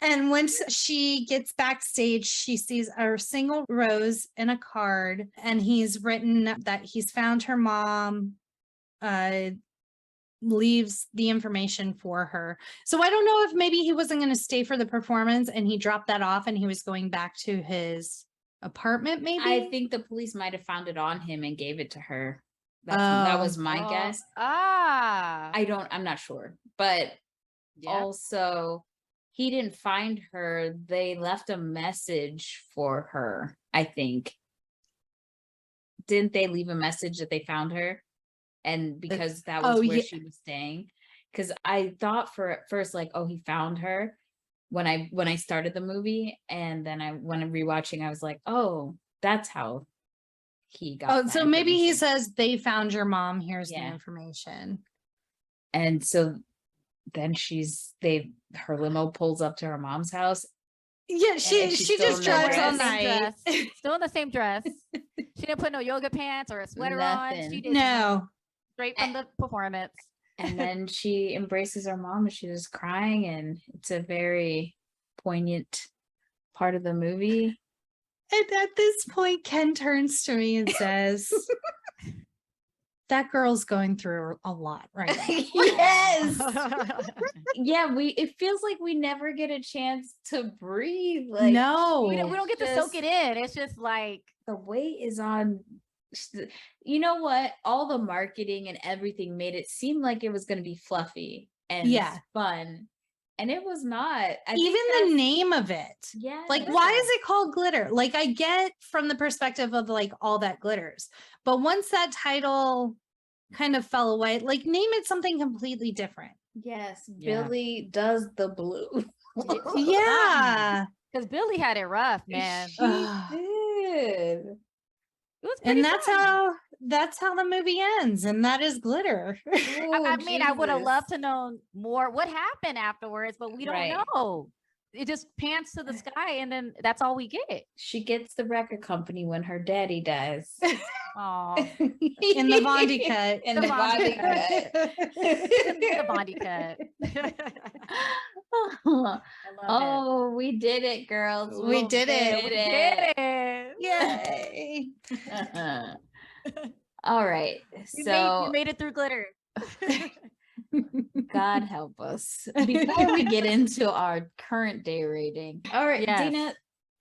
And once she gets backstage, she sees a single rose in a card, and he's written that he's found her mom, leaves the information for her. So I don't know if maybe he wasn't going to stay for the performance and he dropped that off and he was going back to his apartment, maybe. I think the police might have found it on him and gave it to her. That was my Oh, guess. I'm not sure. But Yeah. also, he didn't find her. They left a message for her, I think. Didn't they leave a message that they found her? And because that was Oh, where yeah. she was staying. because I thought for at first like, oh, he found her when I started the movie, and then when I'm rewatching, I was like, oh, that's how he got. Oh, that so maybe he information. says they found your mom. Here's the Yeah. information. And so then her limo pulls up to her mom's house. Yeah, she's she still just in drives that all dress. night. Still in the same dress. She didn't put no yoga pants or a sweater on. Nothing. She did No. straight from the performance. And then she embraces her mom, and she's just crying, and it's a very poignant part of the movie. And at this point, Ken turns to me and says, that girl's going through a lot right now. Yes. Yeah, it feels like we never get a chance to breathe. Like, No. we don't get to soak it in. It's just like the weight is on. You know what? All the marketing and everything made it seem like it was going to be fluffy and fun, and it was not. Even the name of it. Yeah. Like, why is it called glitter? Like, I get from the perspective of like all that glitters, but once that title kind of fell away, like name it something completely different. Yes, Yeah. Billy does the blue. Yeah. because Billy had it rough, man. She did. It was pretty And that's how the movie ends, and that is glitter. I mean, I would have Jesus. loved to know more what happened afterwards, but we don't Right. know. It just pans to the sky, and then that's all we get. She gets the record company when her daddy dies. Oh, In the Bondi cut. In The the Bondi Bondi cut. the Bondi cut. I love Oh, we did it, girls. We did it. it. We We did did it. Yay. All right. We So made it through glitter. God help us. Before we get into our current day rating. All right, Yes. Dina,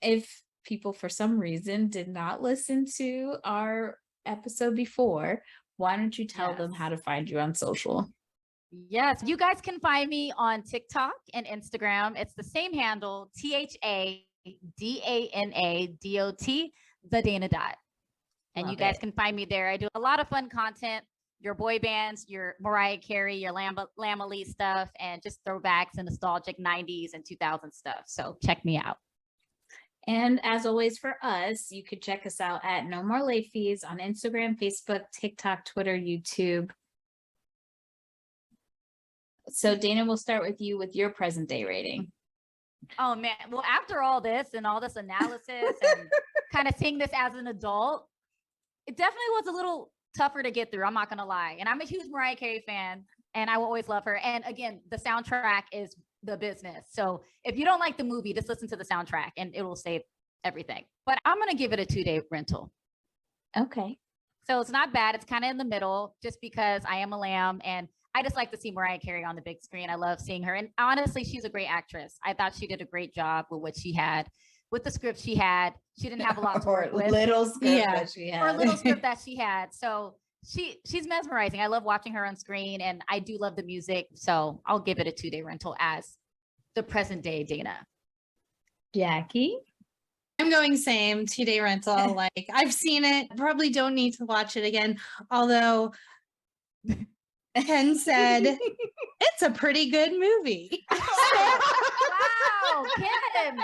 if people for some reason did not listen to our episode before, why don't you tell them Yes. how to find you on social? Yes, you guys can find me on TikTok and Instagram. It's the same handle, THADANADOT, the Dana Dot. And you Love guys it. can find me there. I do a lot of fun content, your boy bands, your Mariah Carey, your Lamely stuff, and just throwbacks and nostalgic 90s and 2000 stuff. So check me out. And as always for us, you could check us out at No More Late Fees on Instagram, Facebook, TikTok, Twitter, YouTube. So Dana, we'll start with you with your present day rating. Oh man. Well, after all this and all this analysis and kind of seeing this as an adult, it definitely was a little tougher to get through. I'm not going to lie. And I'm a huge Mariah Carey fan, and I will always love her. And again, the soundtrack is the business. So if you don't like the movie, just listen to the soundtrack and it will save everything. But I'm going to give it a 2-day rental. Okay. So it's not bad. It's kind of in the middle just because I am a lamb and I just like to see Mariah Carey on the big screen. I love seeing her. And honestly, she's a great actress. I thought she did a great job with what she had, with the script she had. She didn't have a lot to work with. Little script that she had. Or a little script that she had. So she's mesmerizing. I love watching her on screen, and I do love the music. So I'll give it a 2-day rental as the present day Dana. Jackie? I'm going same 2-day rental. Like, I've seen it, probably don't need to watch it again. Although Ken said it's a pretty good movie. Wow, Ken.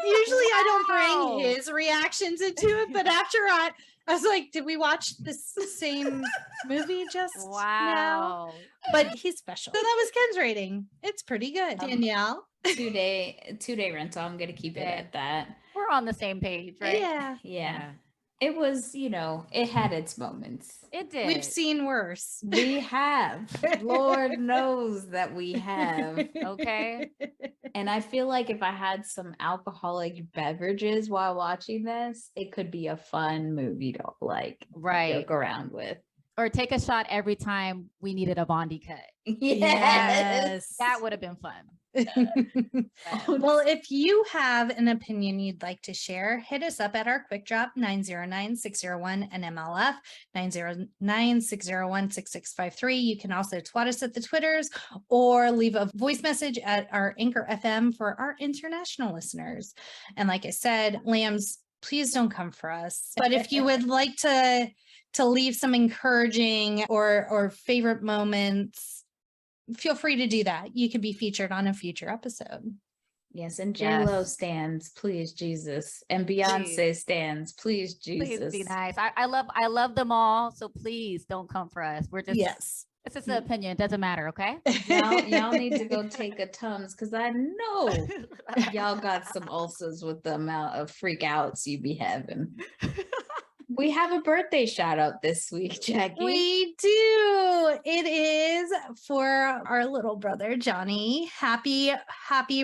Usually I don't Wow. bring his reactions into it, but after I was like, did we watch this same movie just now? Wow. But he's special. So that was Ken's rating. It's pretty good. Danielle? 2-day rental. I'm gonna keep it Yeah. at that. We're on the same page, right? Yeah. It was, it had its moments. It did. We've seen worse. We have. Lord knows that we have. Okay. And I feel like if I had some alcoholic beverages while watching this, it could be a fun movie to Right. joke around with. Or take a shot every time we needed a Bondi cut. Yes. That would have been fun. Well, if you have an opinion you'd like to share, hit us up at our quick drop 909-601 NMLF 909-601-6653. You can also twat us at the Twitters or leave a voice message at our Anchor FM for our international listeners. And like I said, lambs, please don't come for us. But if you would like to leave some encouraging or favorite moments feel free to do that. You could be featured on a future episode. Yes, and Yes. J-Lo stands, please Jesus. And Beyonce stands, please Please Jesus. be nice. I love them all. So please don't come for us. We're just Yes. it's just an opinion. It doesn't matter, okay? Y'all need to go take a Tums because I know y'all got some ulcers with the amount of freak outs you be having. We have a birthday shout out this week, Jackie. We do. It is for our little brother, Johnny. Happy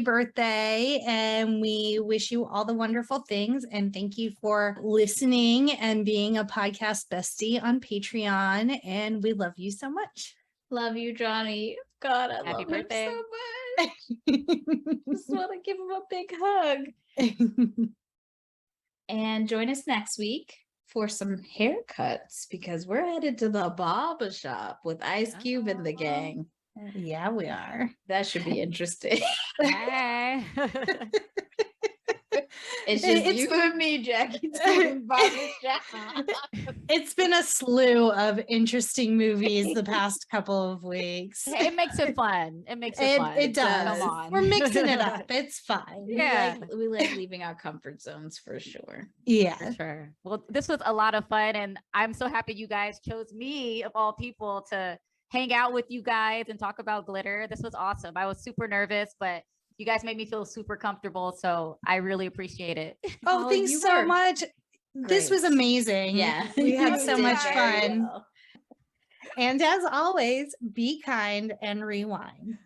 birthday. And we wish you all the wonderful things. And thank you for listening and being a podcast bestie on Patreon. And we love you so much. Love you, Johnny. God, I Happy love birthday. him so much. Just want to give him a big hug. And join us next week for some haircuts because we're headed to the barber shop with Ice Cube and the gang. Yeah, we are. That should be interesting. Hey. It's just you and me, Jackie, doing barber shop. It's been a slew of interesting movies the past couple of weeks. It makes it fun. It makes it fun. It So, does. come on. We're mixing it up. It's fine. Yeah. We like leaving our comfort zones for sure. Yeah. For sure. Well, this was a lot of fun, and I'm so happy you guys chose me of all people to hang out with you guys and talk about glitter. This was awesome. I was super nervous, but you guys made me feel super comfortable, so I really appreciate it. Oh, Oh, thanks you so were much. This was great. amazing. Yeah. We had You so did much very fun. well. And as always, be kind and rewind.